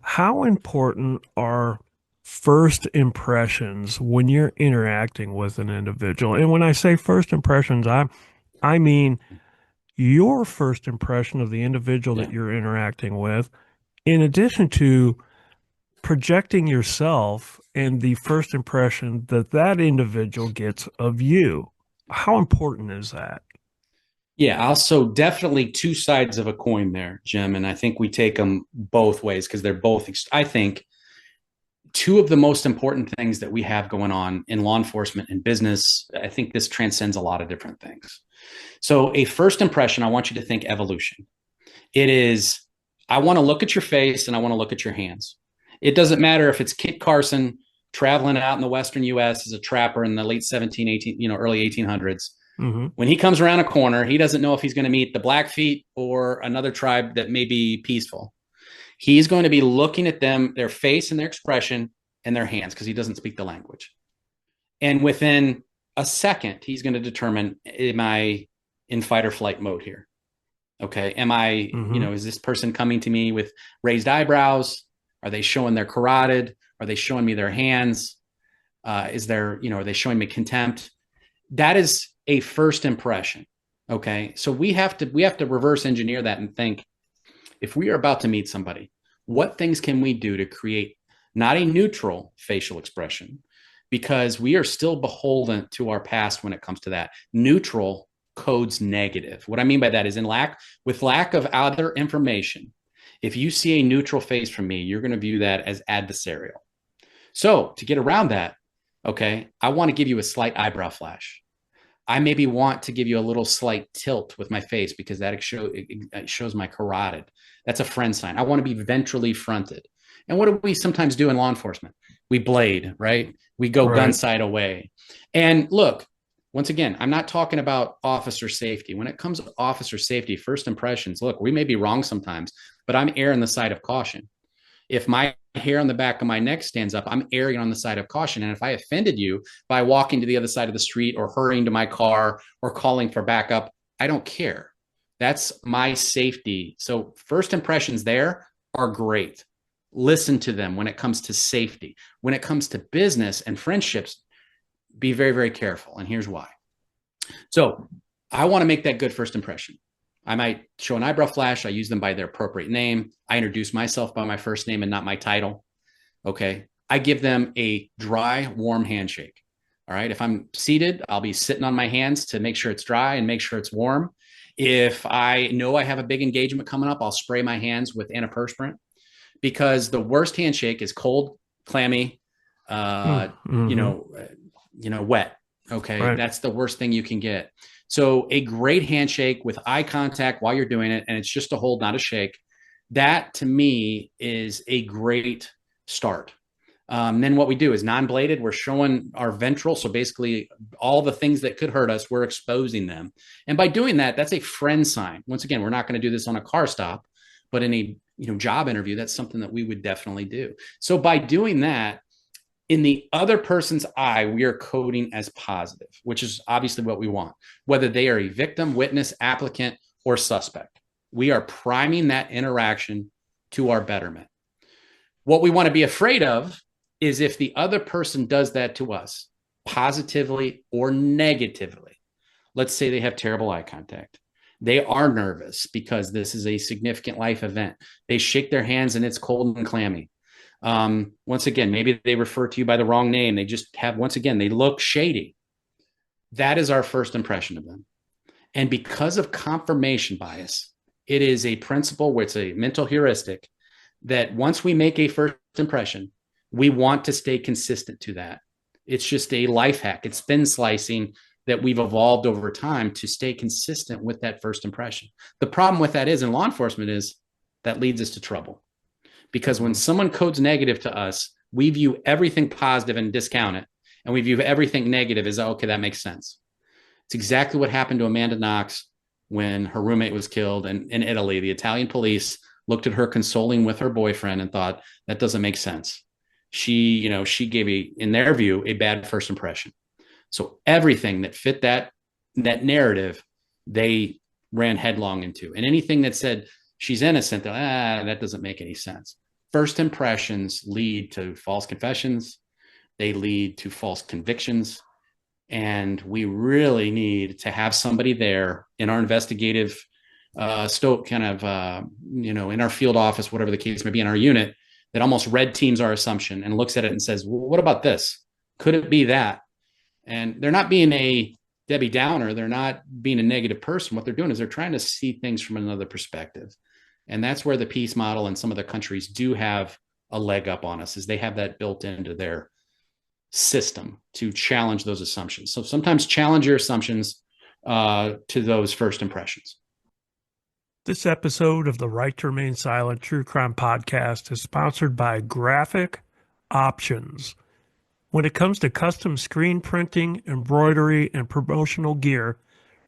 how important are first impressions when you're interacting with an individual? And when I say first impressions, I mean your first impression of the individual that Yeah. you're interacting with, in addition to projecting yourself and the first impression that that individual gets of you. How important is that? Yeah, also definitely two sides of a coin there, Jim. And I think we take them both ways because they're both, I think, two of the most important things that we have going on in law enforcement and business. I think this transcends a lot of different things. So, a first impression, I want you to think evolution. It is, I want to look at your face and I want to look at your hands. It doesn't matter if it's Kit Carson traveling out in the Western US as a trapper in the late 17, 18, early 1800s. Hmm. When he comes around a corner, he doesn't know if he's going to meet the Blackfeet or another tribe that may be peaceful. He's going to be looking at them, their face and their expression and their hands, because he doesn't speak the language. And within a second, he's going to determine, am I in fight or flight mode here? Okay. Am I, Hmm. is this person coming to me with raised eyebrows? Are they showing their carotid? Are they showing me their hands? Are they showing me contempt? That is a first impression. Okay. So we have to reverse engineer that and think, if we are about to meet somebody, what things can we do to create not a neutral facial expression? Because we are still beholden to our past when it comes to that. Neutral codes negative. What I mean by that is with lack of other information, if you see a neutral face from me, you're going to view that as adversarial. So to get around that, okay, I want to give you a slight eyebrow flash. I maybe want to give you a little slight tilt with my face because it shows my carotid. That's a friend sign. I want to be ventrally fronted. And what do we sometimes do in law enforcement? We blade, right? We go gun Right. sight away. And look, once again, I'm not talking about officer safety. When it comes to officer safety, first impressions, look, we may be wrong sometimes, but I'm erring the side of caution. If my hair on the back of my neck stands up, I'm erring on the side of caution. And if I offended you by walking to the other side of the street or hurrying to my car or calling for backup, I don't care. That's my safety. So first impressions there are great. Listen to them when it comes to safety. When it comes to business and friendships, be very, very careful. And here's why. So I want to make that good first impression. I might show an eyebrow flash. I use them by their appropriate name. I introduce myself by my first name and not my title. Okay. I give them a dry, warm handshake. All right. If I'm seated, I'll be sitting on my hands to make sure it's dry and make sure it's warm. If I know I have a big engagement coming up, I'll spray my hands with antiperspirant because the worst handshake is cold, clammy, uh, you Mm-hmm. know, wet. Okay. Right. That's the worst thing you can get. So a great handshake with eye contact while you're doing it, and it's just a hold, not a shake. That to me is a great start. Then what we do is non-bladed. We're showing our ventral. So basically all the things that could hurt us, we're exposing them. And by doing that, that's a friend sign. Once again, we're not going to do this on a car stop, but in a job interview, that's something that we would definitely do. So by doing that, in the other person's eye, we are coding as positive, which is obviously what we want, whether they are a victim, witness, applicant, or suspect. We are priming that interaction to our betterment. What we want to be afraid of is if the other person does that to us, positively or negatively. Let's say they have terrible eye contact. They are nervous because this is a significant life event. They shake their hands and it's cold and clammy. Once again, maybe they refer to you by the wrong name. They just have, once again, they look shady. That is our first impression of them. And because of confirmation bias, It is a principle where it's a mental heuristic that once we make a first impression, we want to stay consistent to that. It's just a life hack. It's thin slicing that we've evolved over time to stay consistent with that first impression. The problem with that is in law enforcement is that leads us to trouble. Because when someone codes negative to us, we view everything positive and discount it. And we view everything negative as, okay, that makes sense. It's exactly what happened to Amanda Knox when her roommate was killed in Italy. The Italian police looked at her consoling with her boyfriend and thought, that doesn't make sense. She gave in their view, a bad first impression. So everything that fit that narrative, they ran headlong into. And anything that said she's innocent, that doesn't make any sense. First impressions lead to false confessions. They lead to false convictions. And we really need to have somebody there in our investigative in our field office, whatever the case may be, in our unit, that almost red teams our assumption and looks at it and says, well, what about this? Could it be that? And they're not being a Debbie Downer. They're not being a negative person. What they're doing is they're trying to see things from another perspective. And that's where the peace model and some other countries do have a leg up on us, is they have that built into their system to challenge those assumptions. So sometimes challenge your assumptions to those first impressions. This episode of the Right to Remain Silent True Crime Podcast is sponsored by Graphic Options. When it comes to custom screen printing, embroidery, and promotional gear,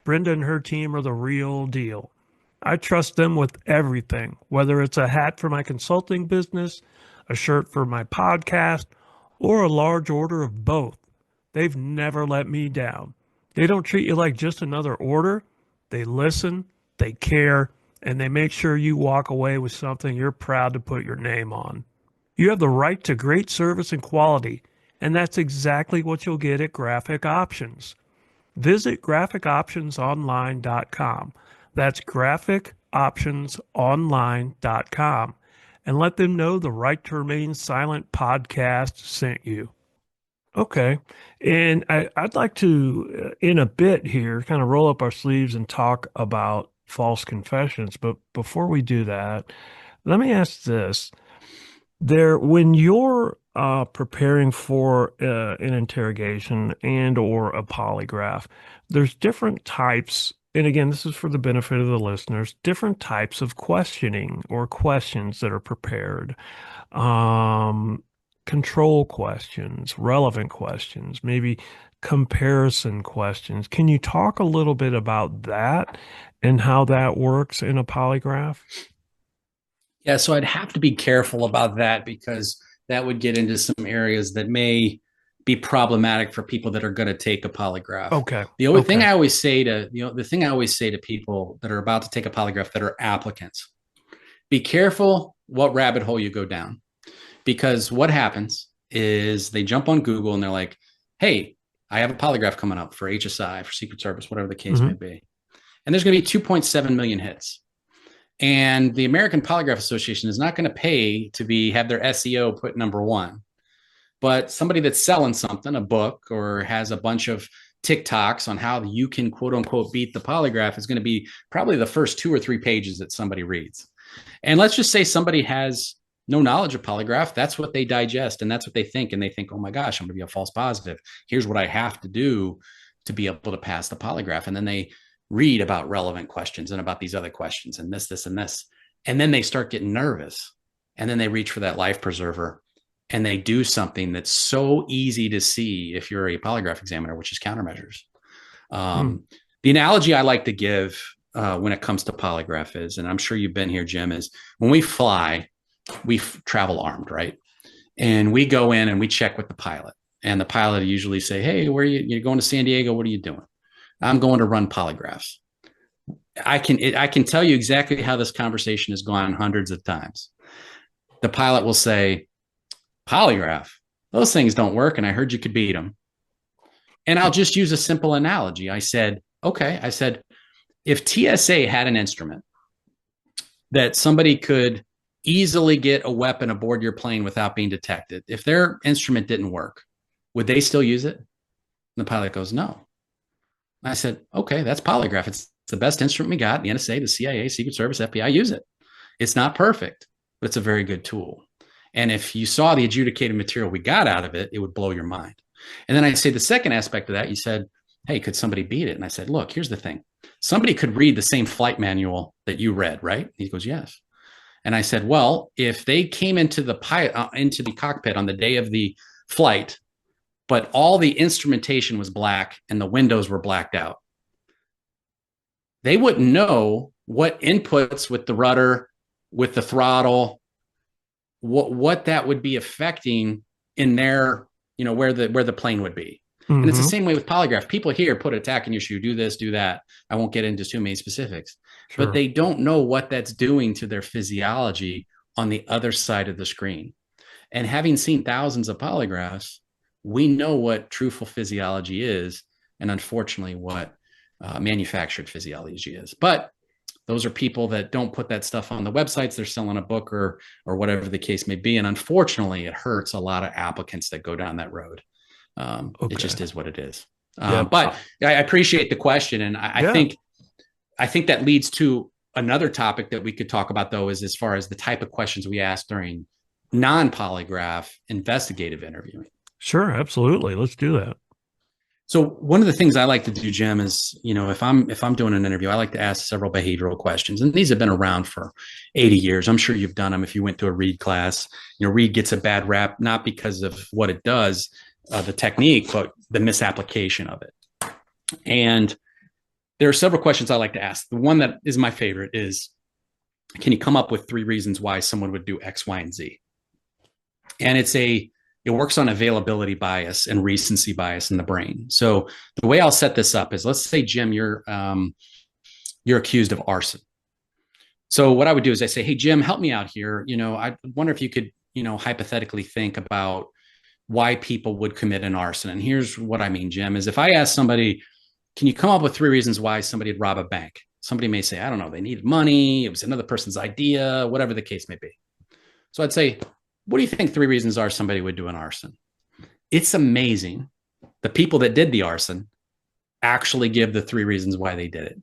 Brenda and her team are the real deal. I trust them with everything, whether it's a hat for my consulting business, a shirt for my podcast, or a large order of both. They've never let me down. They don't treat you like just another order. They listen, they care, and they make sure you walk away with something you're proud to put your name on. You have the right to great service and quality, and that's exactly what you'll get at Graphic Options. Visit graphicoptionsonline.com. That's graphicoptionsonline.com, and let them know the Right to Remain Silent podcast sent you. Okay. And I'd like to, in a bit here, kind of roll up our sleeves and talk about false confessions. But before we do that, let me ask this. When you're preparing for an interrogation and or a polygraph, there's different types, and again, this is for the benefit of the listeners, different types of questioning or questions that are prepared. Control questions, relevant questions, maybe comparison questions. Can you talk a little bit about that and how that works in a polygraph? Yeah, so I'd have to be careful about that because that would get into some areas that may be problematic for people that are going to take a polygraph. Okay. The only thing I always say to, the thing I always say to people that are about to take a polygraph that are applicants, be careful what rabbit hole you go down. Because what happens is they jump on Google and they're like, hey, I have a polygraph coming up for HSI, for Secret Service, whatever the case may be. And there's going to be 2.7 million hits. And the American Polygraph Association is not going to pay to have their SEO put number one. But somebody that's selling something, a book, or has a bunch of TikToks on how you can, quote unquote, beat the polygraph is going to be probably the first 2 or 3 pages that somebody reads. And let's just say somebody has no knowledge of polygraph. That's what they digest and that's what they think. And they think, oh my gosh, I'm going to be a false positive. Here's what I have to do to be able to pass the polygraph. And then they read about relevant questions and about these other questions and this, and this. And then they start getting nervous. And then they reach for that life preserver and they do something that's so easy to see if you're a polygraph examiner, which is countermeasures. The analogy I like to give when it comes to polygraph is, and I'm sure you've been here, Jim, is when we fly, we travel armed, right? And we go in and we check with the pilot. And the pilot usually say, hey, where are you? You're going to San Diego. What are you doing? I'm going to run polygraphs. I can tell you exactly how this conversation has gone hundreds of times. The pilot will say, polygraph, those things don't work. And I heard you could beat them. And I'll just use a simple analogy. I said, if TSA had an instrument that somebody could easily get a weapon aboard your plane without being detected, if their instrument didn't work, would they still use it? And the pilot goes, no. I said, okay, that's polygraph. It's the best instrument we got. The NSA, the CIA, Secret Service, FBI use it. It's not perfect, but it's a very good tool. And if you saw the adjudicated material we got out of it, it would blow your mind. And then I say the second aspect of that, you said, hey, could somebody beat it? And I said, look, here's the thing. Somebody could read the same flight manual that you read, right? He goes, yes. And I said, well, if they came into the cockpit on the day of the flight, but all the instrumentation was black and the windows were blacked out, they wouldn't know what inputs with the rudder, with the throttle, what that would be affecting in their, where the plane would be. Mm-hmm. And it's the same way with polygraph. People here put a tack in your shoe, do this, do that. I won't get into too many specifics, but they don't know what that's doing to their physiology on the other side of the screen. And having seen thousands of polygraphs, we know what truthful physiology is, and unfortunately what manufactured physiology is. But those are people that don't put that stuff on the websites. They're selling a book or whatever the case may be. And unfortunately, it hurts a lot of applicants that go down that road. It just is what it is. But I appreciate the question. And I think that leads to another topic that we could talk about, though, is as far as the type of questions we ask during non-polygraph investigative interviewing. Sure, absolutely. Let's do that. So one of the things I like to do, Jim, is, if I'm doing an interview, I like to ask several behavioral questions. And these have been around for 80 years. I'm sure you've done them if you went to a Reed class. Reed gets a bad rap, not because of what it does, the technique, but the misapplication of it. And there are several questions I like to ask. The one that is my favorite is, can you come up with 3 reasons why someone would do X, Y, and Z? And it works on availability bias and recency bias in the brain. So the way I'll set this up is, let's say, Jim, you're accused of arson. So what I would do is I say, hey, Jim, help me out here. I wonder if you could, hypothetically think about why people would commit an arson. And here's what I mean, Jim, is if I ask somebody, can you come up with 3 reasons why somebody would rob a bank? Somebody may say, I don't know, they needed money. It was another person's idea, whatever the case may be. So I'd say, what do you think 3 reasons are somebody would do an arson? It's amazing. The people that did the arson actually give the 3 reasons why they did it.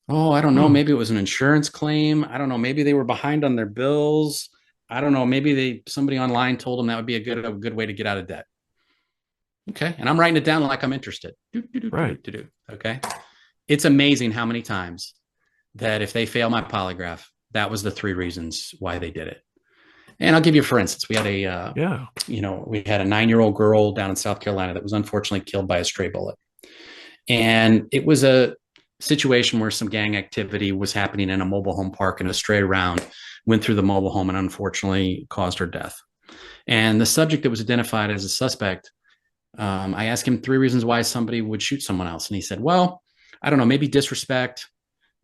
Oh, I don't know. Maybe it was an insurance claim. I don't know. Maybe they were behind on their bills. I don't know. Maybe somebody online told them that would be a good way to get out of debt. Okay. And I'm writing it down like I'm interested. Right. Okay. It's amazing how many times that if they fail my polygraph, that was the 3 reasons why they did it. And I'll give you, for instance, we had we had a 9-year-old girl down in South Carolina that was unfortunately killed by a stray bullet. And it was a situation where some gang activity was happening in a mobile home park, and a stray round went through the mobile home and unfortunately caused her death. And the subject that was identified as a suspect, I asked him 3 reasons why somebody would shoot someone else. And he said, well, I don't know, maybe disrespect,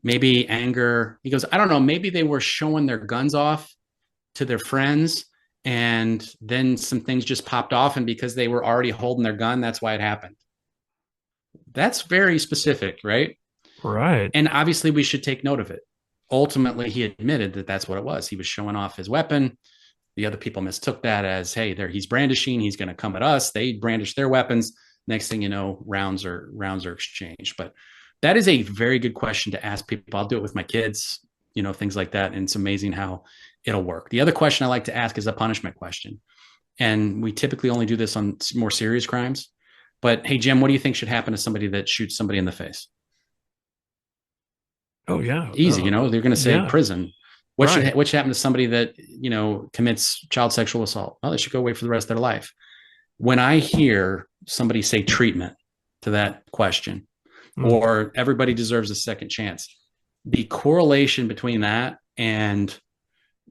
maybe anger. He goes, I don't know, maybe they were showing their guns off to their friends, and then some things just popped off, and because they were already holding their gun, that's why it happened. That's very specific, right? Right. And obviously we should take note of it. Ultimately, he admitted that that's what it was. He was showing off his weapon. The other people mistook that as, hey, he's brandishing, he's going to come at us. They brandish their weapons. Next thing you know, rounds are exchanged. But that is a very good question to ask people. I'll do it with my kids, things like that. And it's amazing how it'll work. The other question I like to ask is a punishment question. And we typically only do this on more serious crimes. But hey, Jim, what do you think should happen to somebody that shoots somebody in the face? Oh, yeah. Easy. They're going to say prison. What should happen to somebody that, commits child sexual assault? Well, they should go away for the rest of their life. When I hear somebody say treatment to that question, or everybody deserves a second chance, the correlation between that and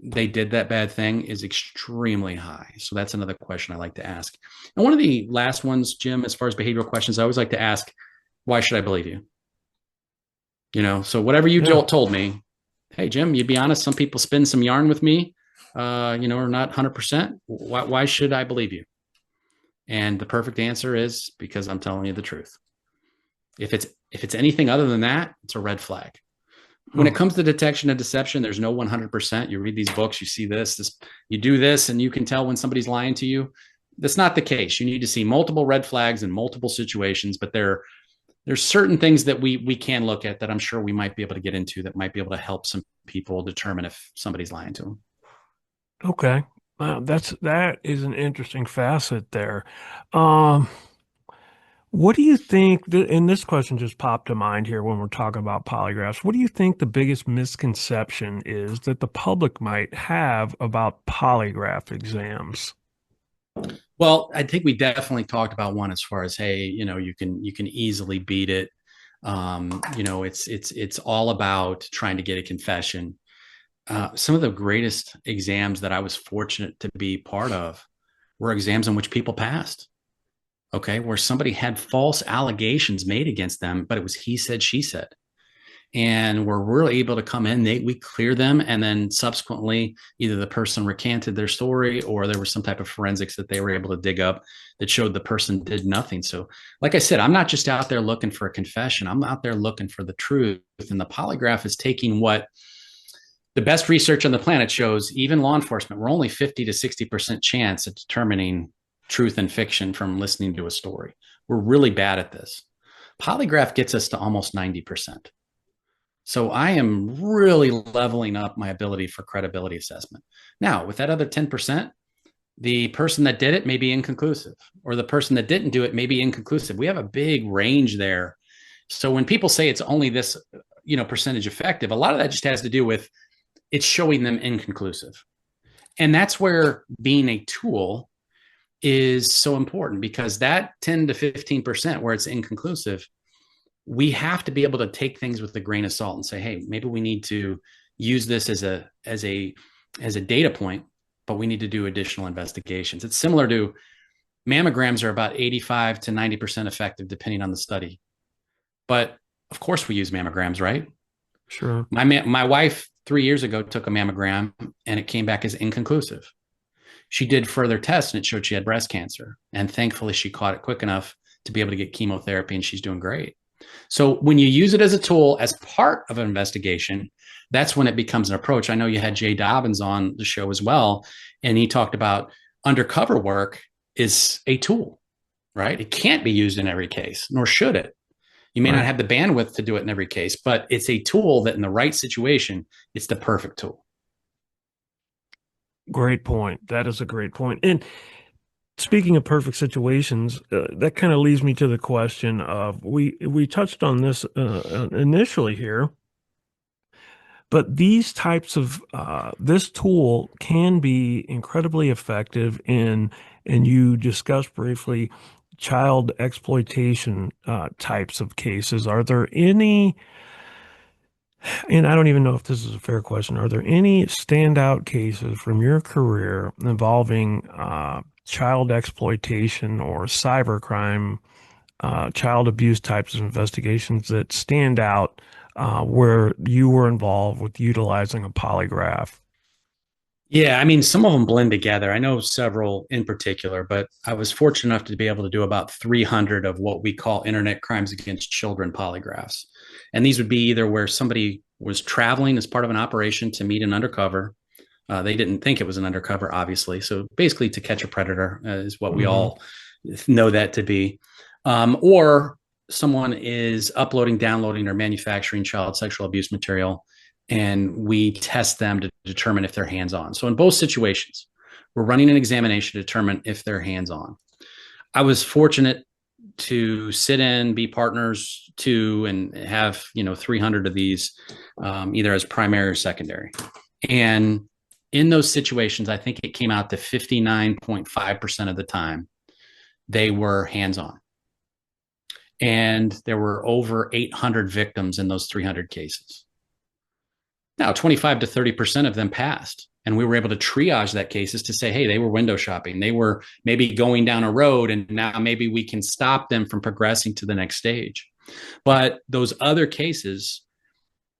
they did that bad thing is extremely high. So that's another question I like to ask. And one of the last ones, Jim, as far as behavioral questions, I always like to ask, why should I believe you? So whatever you told me, hey, Jim, you'd be honest, some people spin some yarn with me, are not 100%. Why should I believe you? And the perfect answer is because I'm telling you the truth. If it's anything other than that, it's a red flag. When it comes to detection and deception, there's no 100%. You read these books, you see this, you do this, and you can tell when somebody's lying to you. That's not the case. You need to see multiple red flags in multiple situations, but they're there's certain things that we can look at that I'm sure we might be able to get into that might be able to help some people determine if somebody's lying to them. Okay. That is an interesting facet there. Um, what do you think, and this question just popped to mind here when we're talking about polygraphs. What do you think the biggest misconception is that the public might have about polygraph exams? Well, I think we definitely talked about one as far as, hey, you can easily beat it. It's all about trying to get a confession. Some of the greatest exams that I was fortunate to be part of were exams in which people passed. Okay, where somebody had false allegations made against them, but it was he said, she said, and were really able to come in. We clear them, and then subsequently, either the person recanted their story, or there was some type of forensics that they were able to dig up that showed the person did nothing. So, like I said, I'm not just out there looking for a confession. I'm out there looking for the truth, and the polygraph is taking what the best research on the planet shows. Even law enforcement, we're only 50 to 60% chance at determining truth and fiction from listening to a story. We're really bad at this. Polygraph gets us to almost 90%. So I am really leveling up my ability for credibility assessment. Now, with that other 10%, the person that did it may be inconclusive, or the person that didn't do it may be inconclusive. We have a big range there. So when people say it's only this, percentage effective, a lot of that just has to do with it's showing them inconclusive. And that's where being a tool is so important, because that 10 to 15% where it's inconclusive, we have to be able to take things with a grain of salt and say, hey, maybe we need to use this as a data point, but we need to do additional investigations. It's similar to mammograms are about 85 to 90% effective depending on the study. But of course we use mammograms, right? Sure. My wife 3 years ago took a mammogram and it came back as inconclusive. She did further tests and it showed she had breast cancer. And thankfully she caught it quick enough to be able to get chemotherapy, and she's doing great. So when you use it as a tool, as part of an investigation, that's when it becomes an approach. I know you had Jay Dobbins on the show as well, and he talked about undercover work is a tool, right? It can't be used in every case, nor should it. You may not Right. have the bandwidth to do it in every case, but it's a tool that in the right situation, it's the perfect tool. Great point. That is a great point. And speaking of perfect situations, that kind of leads me to the question of we touched on this initially here, but these types of this tool can be incredibly effective in, and you discussed briefly child exploitation types of cases. Are there any, and I don't even know if this is a fair question, are there any standout cases from your career involving child exploitation or cybercrime, child abuse types of investigations that stand out where you were involved with utilizing a polygraph? Yeah, I mean, some of them blend together. I know several in particular, but I was fortunate enough to be able to do about 300 of what we call internet crimes against children polygraphs. And these would be either where somebody was traveling as part of an operation to meet an undercover. They didn't think it was an undercover, obviously. So basically, to catch a predator is what we Hmm. all know that to be. Or someone is uploading, downloading, or manufacturing child sexual abuse material, and we test them to determine if they're hands on. So in both situations, we're running an examination to determine if they're hands on. I was fortunate to sit in, be partners to, and have 300 of these, either as primary or secondary. And in those situations, I think it came out to 59.5% of the time they were hands on. And there were over 800 victims in those 300 cases. Now, 25 to 30% of them passed. And we were able to triage that cases to say, hey, they were window shopping. They were maybe going down a road, and now maybe we can stop them from progressing to the next stage. But those other cases,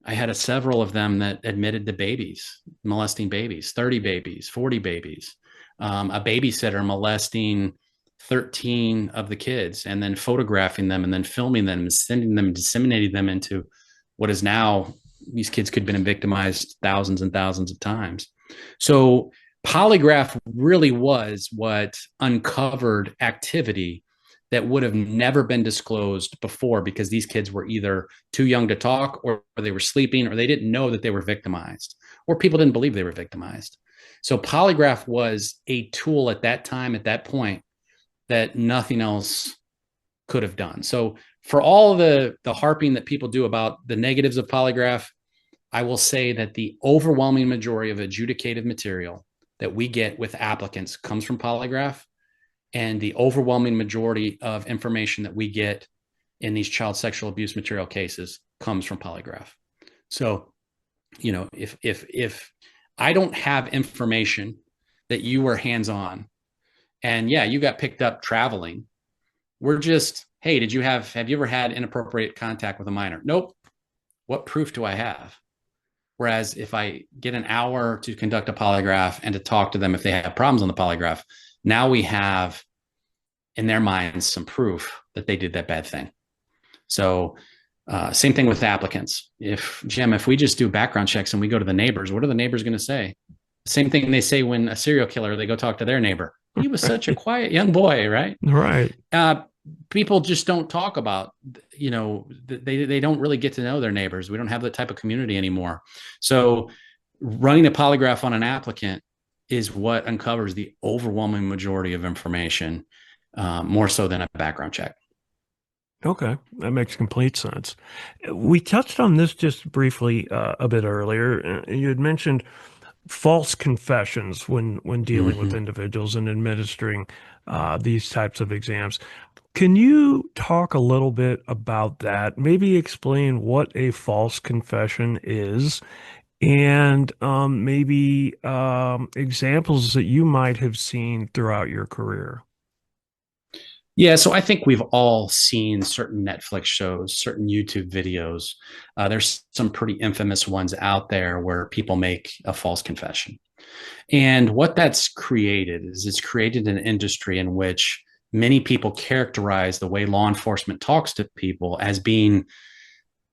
I had several of them that admitted to babies, molesting babies, 30 babies, 40 babies, a babysitter molesting 13 of the kids, and then photographing them and then filming them and sending them, disseminating them into what is now, these kids could have been victimized thousands and thousands of times. So polygraph really was what uncovered activity that would have never been disclosed before because these kids were either too young to talk or they were sleeping or they didn't know that they were victimized or people didn't believe they were victimized. So polygraph was a tool at that time, at that point, that nothing else could have done. So for all the harping that people do about the negatives of polygraph, I will say that the overwhelming majority of adjudicative material that we get with applicants comes from polygraph, and the overwhelming majority of information that we get in these child sexual abuse material cases comes from polygraph. So, if I don't have information that you were hands on, and yeah, you got picked up traveling, we're just, hey, have you ever had inappropriate contact with a minor? Nope. What proof do I have? Whereas if I get an hour to conduct a polygraph and to talk to them if they have problems on the polygraph, now we have in their minds some proof that they did that bad thing. So same thing with applicants. If we just do background checks and we go to the neighbors, what are the neighbors going to say? Same thing they say when a serial killer, they go talk to their neighbor. He was such a quiet young boy, right? Right. People just don't talk about, they don't really get to know their neighbors. We don't have that type of community anymore. So running a polygraph on an applicant is what uncovers the overwhelming majority of information, more so than a background check. Okay, that makes complete sense. We touched on this just briefly a bit earlier. You had mentioned false confessions when dealing with Mm-hmm. individuals and administering these types of exams. Can you talk a little bit about that? Maybe explain what a false confession is and maybe examples that you might have seen throughout your career. Yeah, so I think we've all seen certain Netflix shows, certain YouTube videos. There's some pretty infamous ones out there where people make a false confession. And what that's created is it's created an industry in which many people characterize the way law enforcement talks to people as being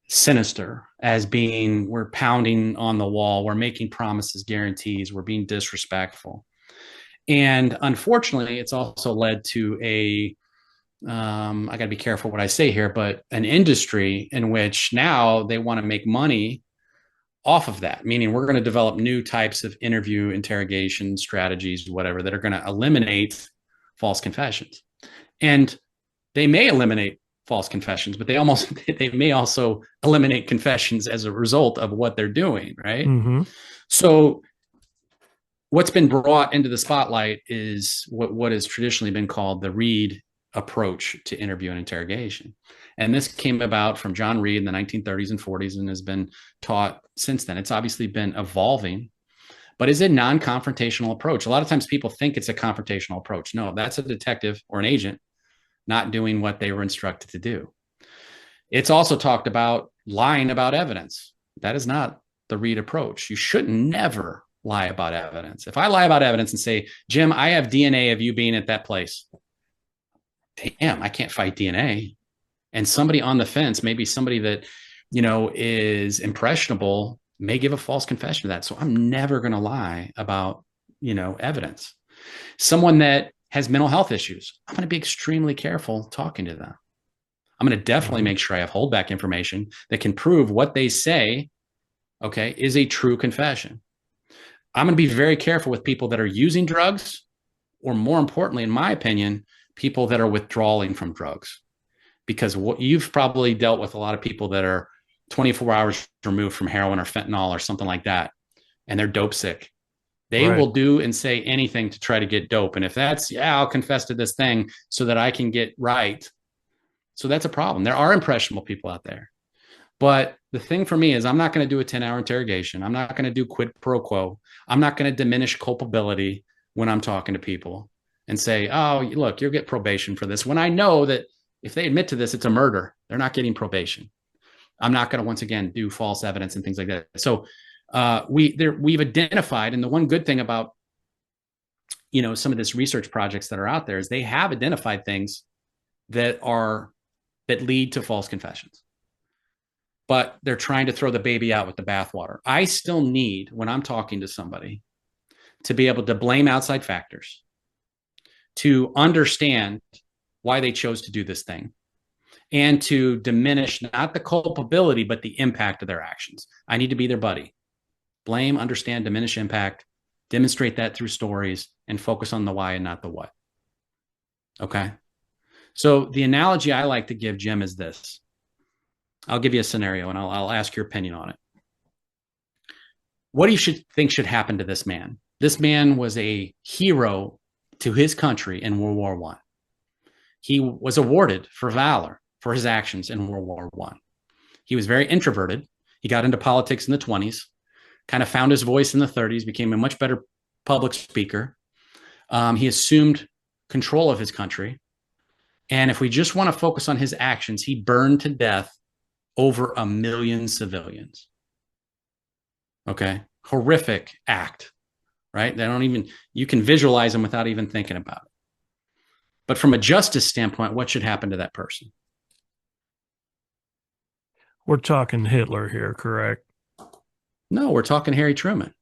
sinister, as being we're pounding on the wall, we're making promises, guarantees, we're being disrespectful. And unfortunately, it's also led to I got to be careful what I say here, but an industry in which now they want to make money off of that, meaning we're going to develop new types of interview, interrogation strategies, whatever, that are going to eliminate false confessions. And they may eliminate false confessions, but they may also eliminate confessions as a result of what they're doing, right? Mm-hmm. So what's been brought into the spotlight is what has traditionally been called the Reed approach to interview and interrogation. And this came about from John Reed in the 1930s and 40s and has been taught since then. It's obviously been evolving, but is a non-confrontational approach. A lot of times people think it's a confrontational approach. No, that's a detective or an agent not doing what they were instructed to do. It's also talked about lying about evidence. That is not the Reed approach. You should never lie about evidence. If I lie about evidence and say, Jim, I have DNA of you being at that place. Damn, I can't fight DNA. And somebody on the fence, maybe somebody that, is impressionable, may give a false confession to that. So I'm never going to lie about, evidence. Someone that has mental health issues, I'm going to be extremely careful talking to them. I'm going to definitely make sure I have holdback information that can prove what they say, okay, is a true confession. I'm going to be very careful with people that are using drugs, or more importantly, in my opinion, people that are withdrawing from drugs. Because you've probably dealt with a lot of people that are 24 hours removed from heroin or fentanyl or something like that, and they're dope sick. They Right. will do and say anything to try to get dope. And if that's, yeah, I'll confess to this thing so that I can get right. So that's a problem. There are impressionable people out there. But the thing for me is I'm not going to do a 10-hour interrogation. I'm not going to do quid pro quo. I'm not going to diminish culpability when I'm talking to people and say, oh, look, you'll get probation for this. When I know that if they admit to this, it's a murder, they're not getting probation. I'm not going to, once again, do false evidence and things like that. So we've identified, and the one good thing about some of this research projects that are out there is they have identified things that lead to false confessions, but they're trying to throw the baby out with the bathwater. I still need, when I'm talking to somebody, to be able to blame outside factors, to understand why they chose to do this thing, and to diminish not the culpability, but the impact of their actions. I need to be their buddy. Blame, understand, diminish impact, demonstrate that through stories, and focus on the why and not the what. Okay. So the analogy I like to give, Jim, is this. I'll give you a scenario and I'll ask your opinion on it. What do you think should happen to this man? This man was a hero to his country in World War I. He was awarded for valor for his actions in World War I. He was very introverted. He got into politics in the 20s, kind of found his voice in the 30s, became a much better public speaker. He assumed control of his country. And if we just want to focus on his actions, he burned to death over 1 million civilians. Okay. Horrific act, right? They don't even, you can visualize them without even thinking about it. But from a justice standpoint, what should happen to that person? We're talking Hitler here, correct? No, we're talking Harry Truman.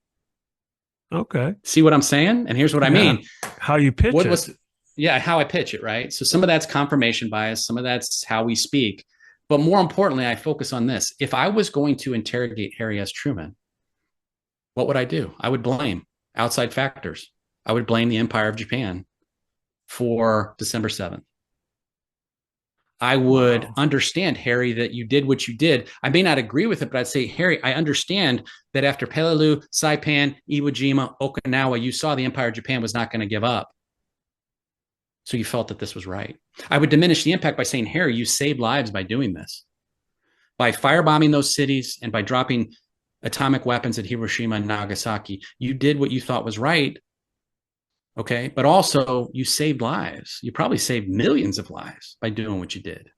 Okay. See what I'm saying? And here's what I Yeah. mean. How you pitch What it. was, yeah, how I pitch it, right? So some of that's confirmation bias, some of that's how we speak. But more importantly, I focus on this. If I was going to interrogate Harry S. Truman, what would I do? I would blame outside factors. I would blame the Empire of Japan for December 7th. I would understand, Harry, that you did what you did. I may not agree with it, but I'd say, Harry, I understand that after Peleliu, Saipan, Iwo Jima, Okinawa, you saw the Empire of Japan was not going to give up. So you felt that this was right. I would diminish the impact by saying, Harry, you saved lives by doing this. By firebombing those cities and by dropping atomic weapons at Hiroshima and Nagasaki, you did what you thought was right. Okay. But also, you saved lives. You probably saved millions of lives by doing what you did.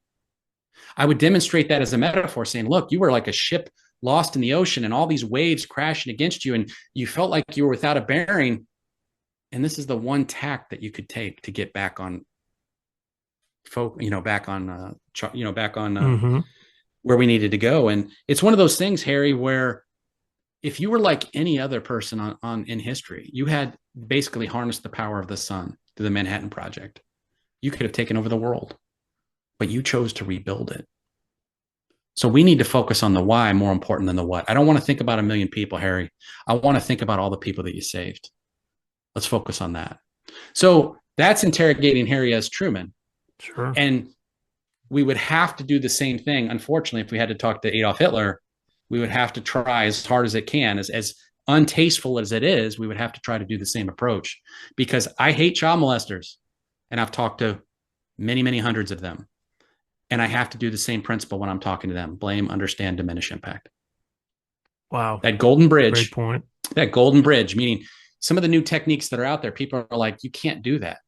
I would demonstrate that as a metaphor, saying, look, you were like a ship lost in the ocean and all these waves crashing against you, and you felt like you were without a bearing. And this is the one tack that you could take to get back on, back on, Mm-hmm. where we needed to go. And it's one of those things, Harry, where if you were like any other person on in history, you had basically harnessed the power of the sun through the Manhattan Project. You could have taken over the world, but you chose to rebuild it. So we need to focus on the why more important than the what. I don't want to think about 1 million people, Harry. I want to think about all the people that you saved. Let's focus on that. So that's interrogating Harry S. Truman. Sure. And we would have to do the same thing. Unfortunately, if we had to talk to Adolf Hitler, we would have to try as hard as it can, as untasteful as it is, we would have to try to do the same approach, because I hate child molesters and I've talked to many, many hundreds of them. And I have to do the same principle when I'm talking to them. Blame, understand, diminish impact. Wow. That golden bridge. Great point. That golden bridge, meaning some of the new techniques that are out there, people are like, you can't do that.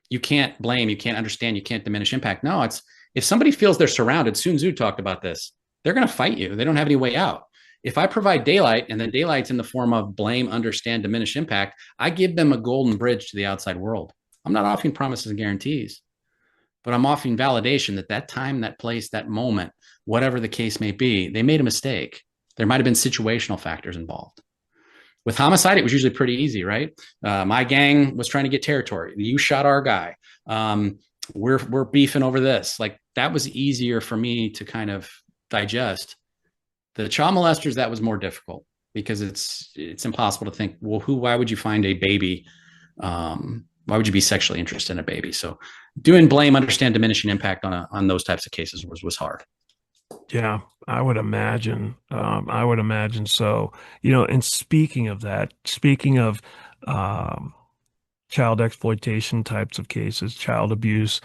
You can't blame, you can't understand, you can't diminish impact. No, it's if somebody feels they're surrounded, Sun Tzu talked about this, they're going to fight you. They don't have any way out. If I provide daylight, and then daylight's in the form of blame, understand, diminish impact, I give them a golden bridge to the outside world. I'm not offering promises and guarantees, but I'm offering validation that that time, that place, that moment, whatever the case may be, they made a mistake. There might have been situational factors involved. With homicide, it was usually pretty easy, right? My gang was trying to get territory. You shot our guy. We're beefing over this. Like, that was easier for me to kind of digest. The child molesters, that was more difficult, because it's impossible to think, well, why would you find a baby? Why would you be sexually interested in a baby? So doing blame, understand, diminishing impact on those types of cases was hard. Yeah, I would imagine. I would imagine so. And speaking of that, speaking of um, child exploitation types of cases, child abuse,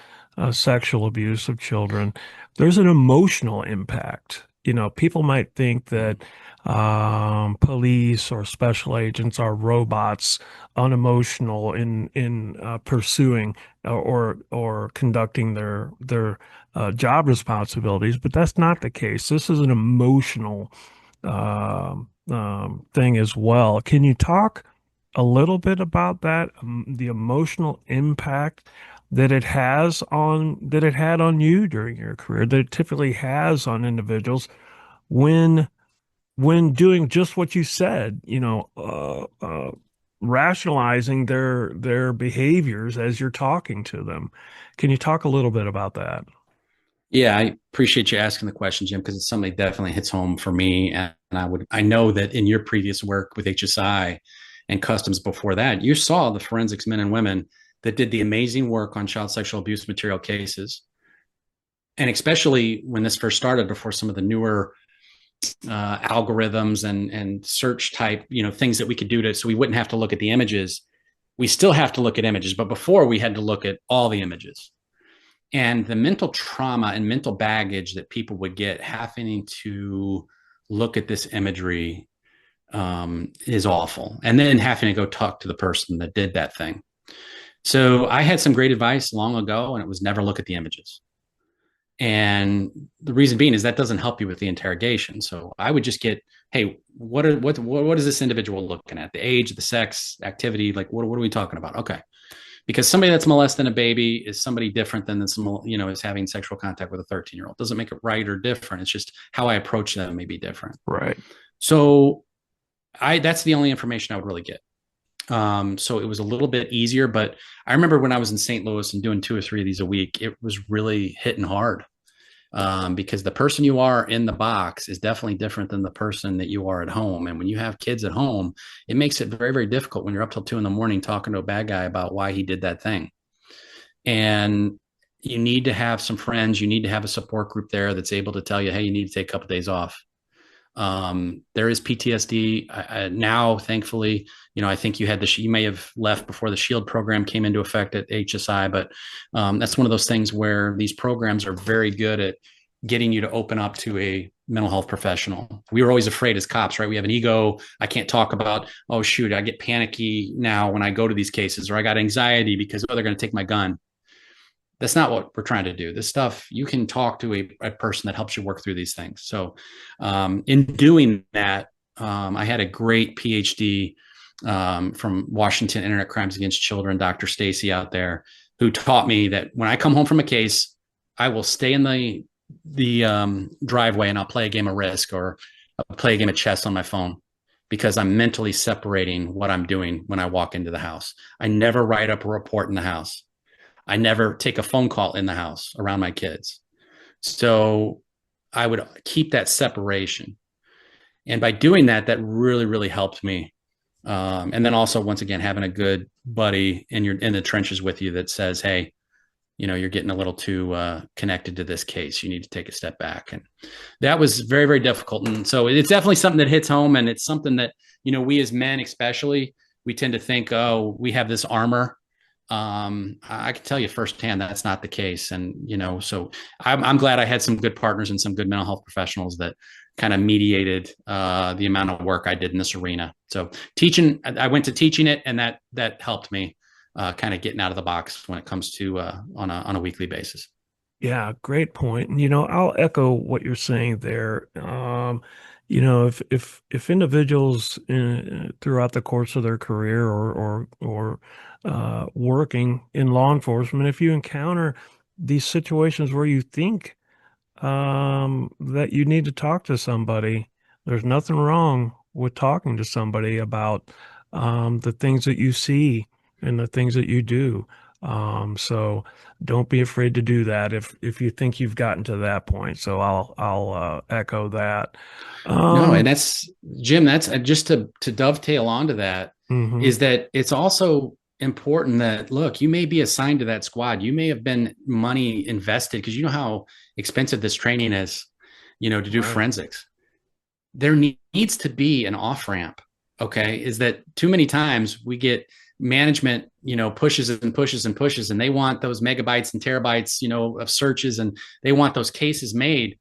sexual abuse of children, there's an emotional impact. People might think that police or special agents are robots, unemotional in pursuing or conducting their job responsibilities, but that's not the case. This is an emotional thing as well. Can you talk a little bit about that, the emotional impact that it had on you during your career, that it typically has on individuals when when doing just what you said, rationalizing their behaviors as you're talking to them. Can you talk a little bit about that? Yeah, I appreciate you asking the question, Jim, because it's something that definitely hits home for me. And I know that in your previous work with HSI and customs before that, you saw the forensics men and women that did the amazing work on child sexual abuse material cases. And especially when this first started, before some of the newer algorithms and search type, things that we could do to, so we wouldn't have to look at the images. We still have to look at images, but before we had to look at all the images. And the mental trauma and mental baggage that people would get having to look at this imagery is awful. And then having to go talk to the person that did that thing. So I had some great advice long ago, and it was never look at the images. And the reason being is that doesn't help you with the interrogation. So I would just get, hey, what is this individual looking at? The age, the sex, activity, like what are we talking about? Okay, because somebody that's molesting a baby is somebody different than some, is having sexual contact with a 13-year-old. Doesn't make it right or different. It's just how I approach them may be different. Right. So that's the only information I would really get. So it was a little bit easier, but I remember when I was in St. Louis and doing 2 or 3 of these a week, it was really hitting hard. Because the person you are in the box is definitely different than the person that you are at home. And when you have kids at home, it makes it very, very difficult when you're up till 2 in the morning talking to a bad guy about why he did that thing. And you need to have some friends, you need to have a support group there that's able to tell you, hey, you need to take a couple of days off. There is PTSD now, thankfully. I think you may have left before the Shield program came into effect at HSI, but that's one of those things where these programs are very good at getting you to open up to a mental health professional. We were always afraid as cops, right? We have an ego. I can't talk about, oh, shoot, I get panicky now when I go to these cases, or I got anxiety because, oh, they're going to take my gun. That's not what we're trying to do. This stuff, you can talk to a person that helps you work through these things. So in doing that, I had a great PhD from Washington Internet Crimes Against Children, Dr. Stacy out there, who taught me that when I come home from a case, I will stay in the driveway and I'll play a game of Risk, or I'll play a game of chess on my phone, because I'm mentally separating what I'm doing when I walk into the house. I never write up a report in the house. I never take a phone call in the house around my kids. So I would keep that separation. And by doing that, that really, really helped me. And then also, once again, having a good buddy in the trenches with you that says, hey, you're getting a little too connected to this case. You need to take a step back. And that was very, very difficult. And so it's definitely something that hits home. And it's something that, we as men, especially, we tend to think, oh, we have this armor. I can tell you firsthand that's not the case. And, so I'm glad I had some good partners and some good mental health professionals that kind of mediated the amount of work I did in this arena. So I went to teaching it, and that helped me kind of getting out of the box when it comes to on a weekly basis. Yeah, great point. And I'll echo what you're saying there. If individuals throughout the course of their career or working in law enforcement, if you encounter these situations where you think that you need to talk to somebody, there's nothing wrong with talking to somebody about the things that you see and the things that you do. So don't be afraid to do that if you think you've gotten to that point. So I'll echo that. No, and Um, that's Jim. That's just to dovetail onto that, mhm, is that it's also important that, look, you may be assigned to that squad. You may have been money invested, because you know how expensive this training is, to do right. forensics. There needs to be an off ramp. Okay, is that too many times we get management, pushes and pushes and pushes, and they want those megabytes and terabytes, of searches, and they want those cases made.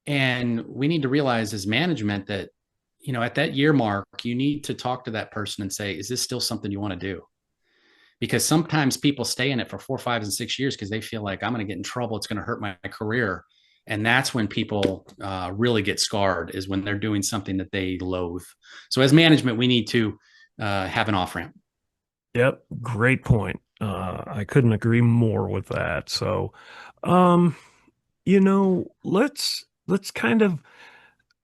And we need to realize as management that, at that year mark, you need to talk to that person and say, is this still something you want to do? Because sometimes people stay in it for 4, 5, and 6 years because they feel like, I'm going to get in trouble. It's going to hurt my career. And that's when people really get scarred, is when they're doing something that they loathe. So as management, we need to have an off ramp. Yep, great point. I couldn't agree more with that. So, um, let's kind of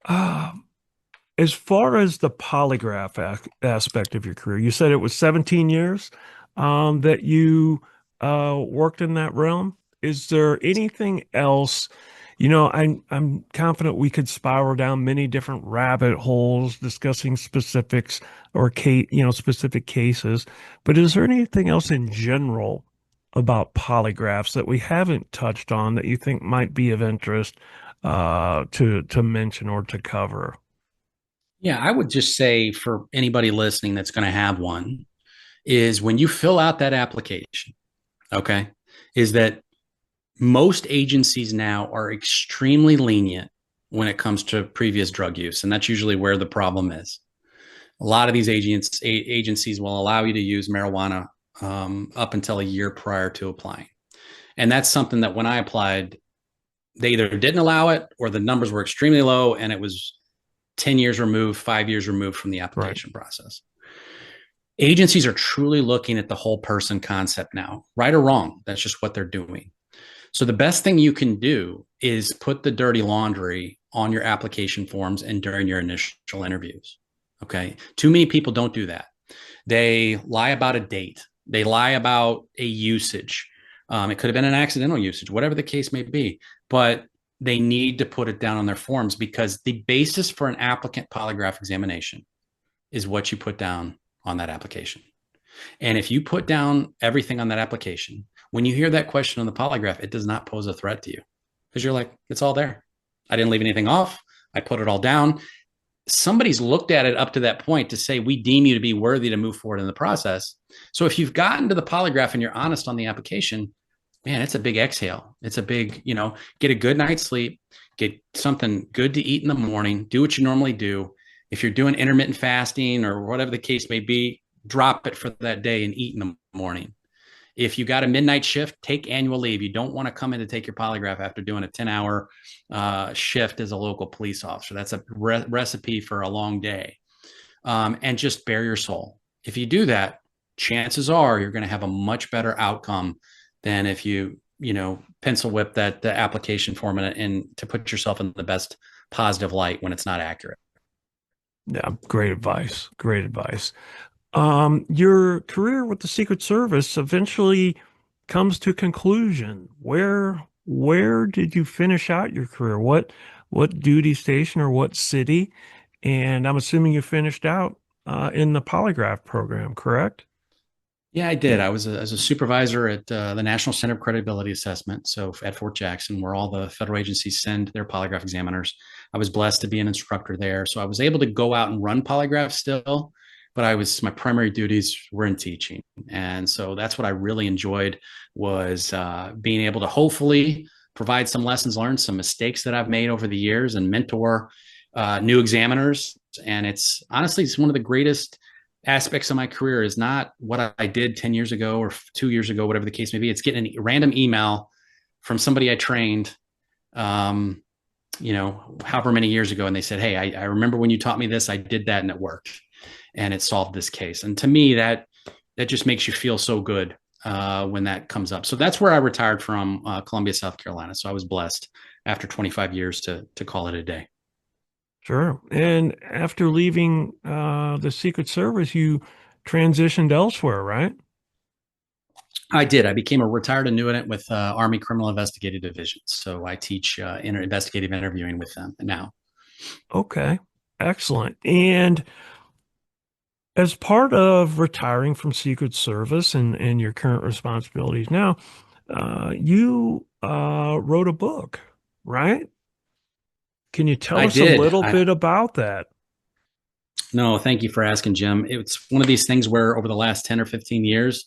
uh As far as the polygraph aspect of your career, you said it was 17 years that you worked in that realm. Is there anything else? I'm confident we could spiral down many different rabbit holes discussing specifics or specific cases. But is there anything else in general about polygraphs that we haven't touched on that you think might be of interest to mention or to cover? Yeah, I would just say for anybody listening that's going to have one is when you fill out that application, okay, is that most agencies now are extremely lenient when it comes to previous drug use. And that's usually where the problem is. A lot of these agencies will allow you to use marijuana up until a year prior to applying. And that's something that when I applied, they either didn't allow it or the numbers were extremely low and it was 10 years removed, 5 years removed from the Right. application process. Agencies are truly looking at the whole person concept now, right or wrong. That's just what they're doing. So the best thing you can do is put the dirty laundry on your application forms and during your initial interviews. Okay. Too many people don't do that. They lie about a date. They lie about a usage. It could have been an accidental usage, whatever the case may be, but they need to put it down on their forms because the basis for an applicant polygraph examination is what you put down on that application. And if you put down everything on that application, when you hear that question on the polygraph, it does not pose a threat to you because you're like, it's all there. I didn't leave anything off. I put it all down. Somebody's looked at it up to that point to say, we deem you to be worthy to move forward in the process. So if you've gotten to the polygraph and you're honest on the application, man, it's a big exhale. It's a big, get a good night's sleep, get something good to eat in the morning, do what you normally do. If you're doing intermittent fasting or whatever the case may be, drop it for that day and eat in the morning. If you got a midnight shift, take annual leave. You don't want to come in to take your polygraph after doing a 10-hour shift as a local police officer. That's a recipe for a long day. And just bare your soul. If you do that, chances are you're going to have a much better outcome than if you pencil whip that the application form and to put yourself in the best positive light when it's not accurate. Yeah, great advice. Great advice. Your career with the Secret Service eventually comes to conclusion. Where did you finish out your career? What duty station or what city? And I'm assuming you finished out in the polygraph program, correct? Yeah, I did. I was as a supervisor at the National Center of Credibility Assessment, so at Fort Jackson, where all the federal agencies send their polygraph examiners. I was blessed to be an instructor there, so I was able to go out and run polygraphs still, but my primary duties were in teaching, and so that's what I really enjoyed was being able to hopefully provide some lessons learned, some mistakes that I've made over the years, and mentor new examiners. And it's honestly, it's one of the greatest aspects of my career is not what I did 10 years ago or 2 years ago, whatever the case may be. It's getting a random email from somebody I trained, however many years ago. And they said, hey, I remember when you taught me this, I did that and it worked and it solved this case. And to me, that just makes you feel so good when that comes up. So that's where I retired from Columbia, South Carolina. So I was blessed after 25 years to call it a day. Sure. And after leaving the Secret Service, you transitioned elsewhere, right? I did. I became a retired annuitant with Army Criminal Investigative Division. So I teach investigative interviewing with them now. Okay. Excellent. And as part of retiring from Secret Service and your current responsibilities now, you wrote a book, right? Can you tell I us a did. little bit about that? No, thank you for asking, Jim. It's one of these things where over the last 10 or 15 years,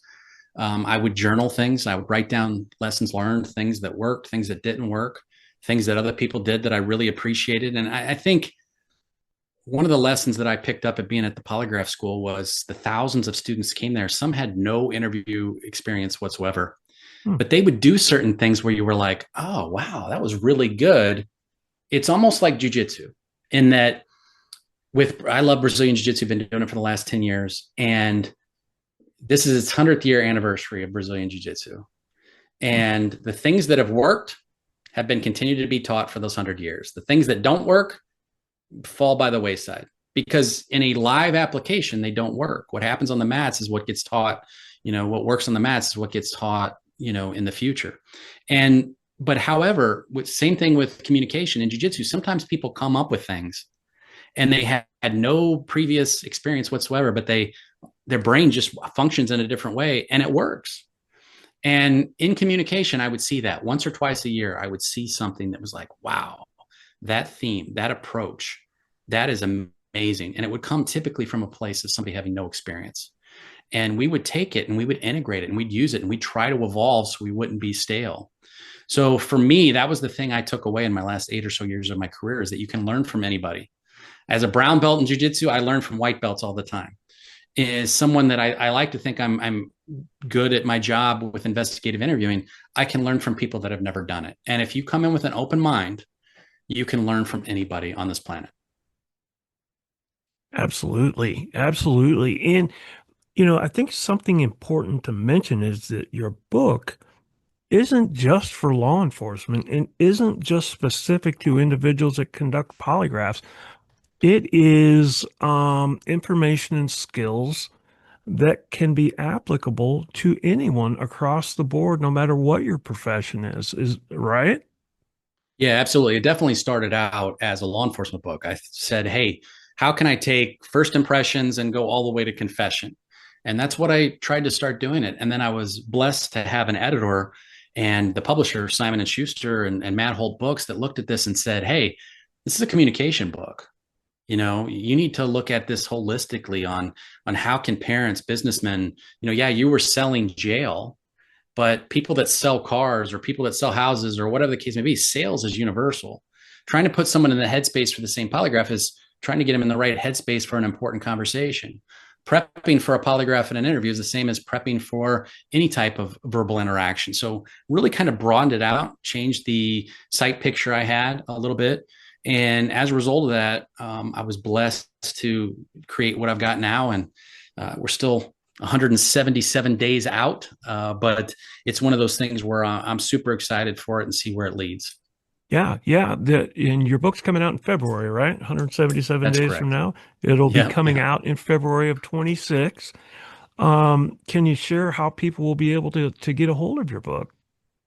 I would journal things. I would write down lessons learned, things that worked, things that didn't work, things that other people did that I really appreciated. And I think one of the lessons that I picked up at being at the polygraph school was the thousands of students came there. Some had no interview experience whatsoever, Hmm. but they would do certain things where you were like, oh, wow, that was really good. It's almost like jujitsu in that I love Brazilian jiu-jitsu, been doing it for the last 10 years. And this is its 100th year anniversary of Brazilian jiu-jitsu. And the things that have worked have been continued to be taught for those 100 years. The things that don't work fall by the wayside. because in a live application, they don't work. What happens on the mats is what gets taught, what works on the mats is what gets taught, in the future. And, but however, same thing with communication in jujitsu, sometimes people come up with things and they had no previous experience whatsoever, but their brain just functions in a different way and it works. And in communication, I would see that once or twice a year. I would see something that was like, wow, that theme, that approach, that is amazing. And it would come typically from a place of somebody having no experience. And we would take it and we would integrate it and we'd use it and we'd try to evolve so we wouldn't be stale. So for me, that was the thing I took away in my last 8 or so years of my career, is that you can learn from anybody. As a brown belt in jiu-jitsu, I learn from white belts all the time. Is someone that I like to think I'm good at my job with investigative interviewing. I can learn from people that have never done it. And if you come in with an open mind, you can learn from anybody on this planet. Absolutely. Absolutely. And, I think something important to mention is that your book isn't just for law enforcement and isn't just specific to individuals that conduct polygraphs. It is information and skills that can be applicable to anyone across the board, no matter what your profession is right? Yeah, absolutely. It definitely started out as a law enforcement book. I said, hey, how can I take first impressions and go all the way to confession? And that's what I tried to start doing it. And then I was blessed to have an editor and the publisher, Simon and Schuster and Matt Holt Books, that looked at this and said, hey, this is a communication book. You need to look at this holistically on how can parents, businessmen, yeah, you were selling jail, but people that sell cars or people that sell houses or whatever the case may be, sales is universal. Trying to put someone in the headspace for the same polygraph is trying to get them in the right headspace for an important conversation. Prepping for a polygraph in an interview is the same as prepping for any type of verbal interaction. So really kind of broadened it out, changed the sight picture I had a little bit. And as a result of that, I was blessed to create what I've got now. And we're still 177 days out, but it's one of those things where I'm super excited for it and see where it leads. Yeah, yeah. And your book's coming out in February, right? 177 That's days from correct. now. It'll be Yeah. coming out in February of 26. Can you share how people will be able to get a hold of your book?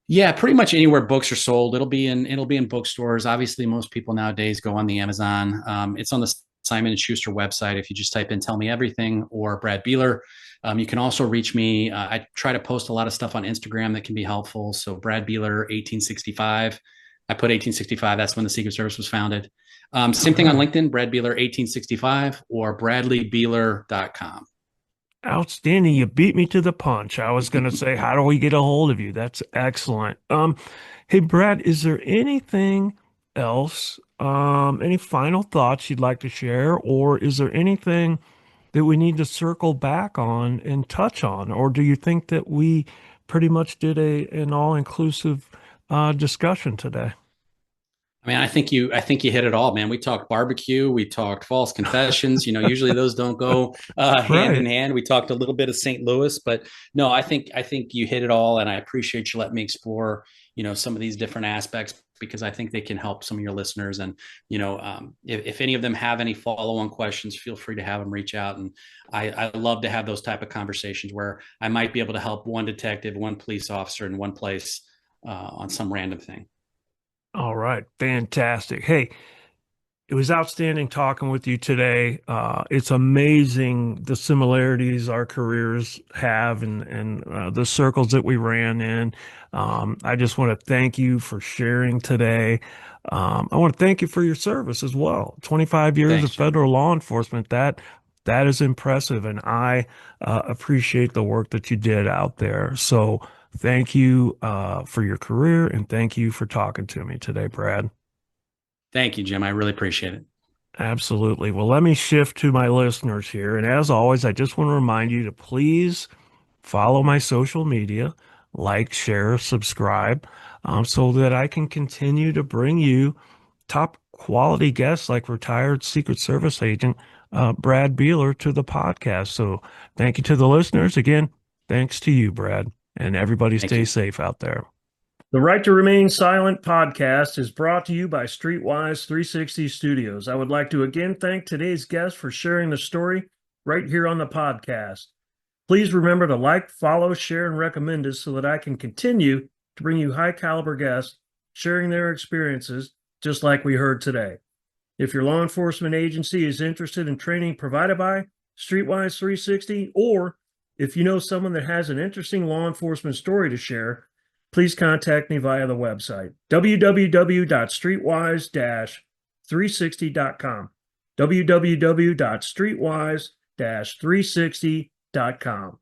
Yeah, pretty much anywhere books are sold. It'll be in bookstores. Obviously, most people nowadays go on the Amazon. It's on the Simon and Schuster website. If you just type in "Tell Me Everything" or Brad Beeler, you can also reach me. I try to post a lot of stuff on Instagram that can be helpful. So Brad Beeler 1865. I put 1865. That's when the Secret Service was founded. All Same thing on right. LinkedIn, Brad Beeler 1865 or bradleybeeler.com. Outstanding. You beat me to the punch. I was going to say, how do we get a hold of you? That's excellent. Hey, Brad, is there anything else, any final thoughts you'd like to share, or is there anything that we need to circle back on and touch on? Or do you think that we pretty much did an all-inclusive discussion today? I mean, I think you hit it all, man. We talked barbecue, we talked false confessions. Usually those don't go hand in Right. hand. We talked a little bit of St. Louis, but no, I think you hit it all, and I appreciate you letting me explore, some of these different aspects because I think they can help some of your listeners. And if any of them have any follow-on questions, feel free to have them reach out. And I love to have those type of conversations where I might be able to help one detective, one police officer in one place on some random thing. All right. Fantastic. Hey, it was outstanding talking with you today. It's amazing the similarities our careers have and the circles that we ran in. I just want to thank you for sharing today. I want to thank you for your service as well. 25 years of Thanks, Jim. federal law enforcement. That is impressive, and I appreciate the work that you did out there. So thank you for your career, and thank you for talking to me today, Brad. Thank you, Jim. I really appreciate it. Absolutely. Well, let me shift to my listeners here. And as always, I just want to remind you to please follow my social media, like, share, subscribe, so that I can continue to bring you top quality guests like retired Secret Service agent Brad Beeler to the podcast. So thank you to the listeners. Again, thanks to you, Brad. And everybody Thank stay you. safe out there. The Right to Remain Silent podcast is brought to you by Streetwise 360 Studios. I would like to again thank today's guest for sharing the story right here on the podcast. Please remember to like, follow, share, and recommend us so that I can continue to bring you high caliber guests sharing their experiences, just like we heard today. If your law enforcement agency is interested in training provided by Streetwise 360, or if you know someone that has an interesting law enforcement story to share, please contact me via the website, www.streetwise-360.com, www.streetwise-360.com.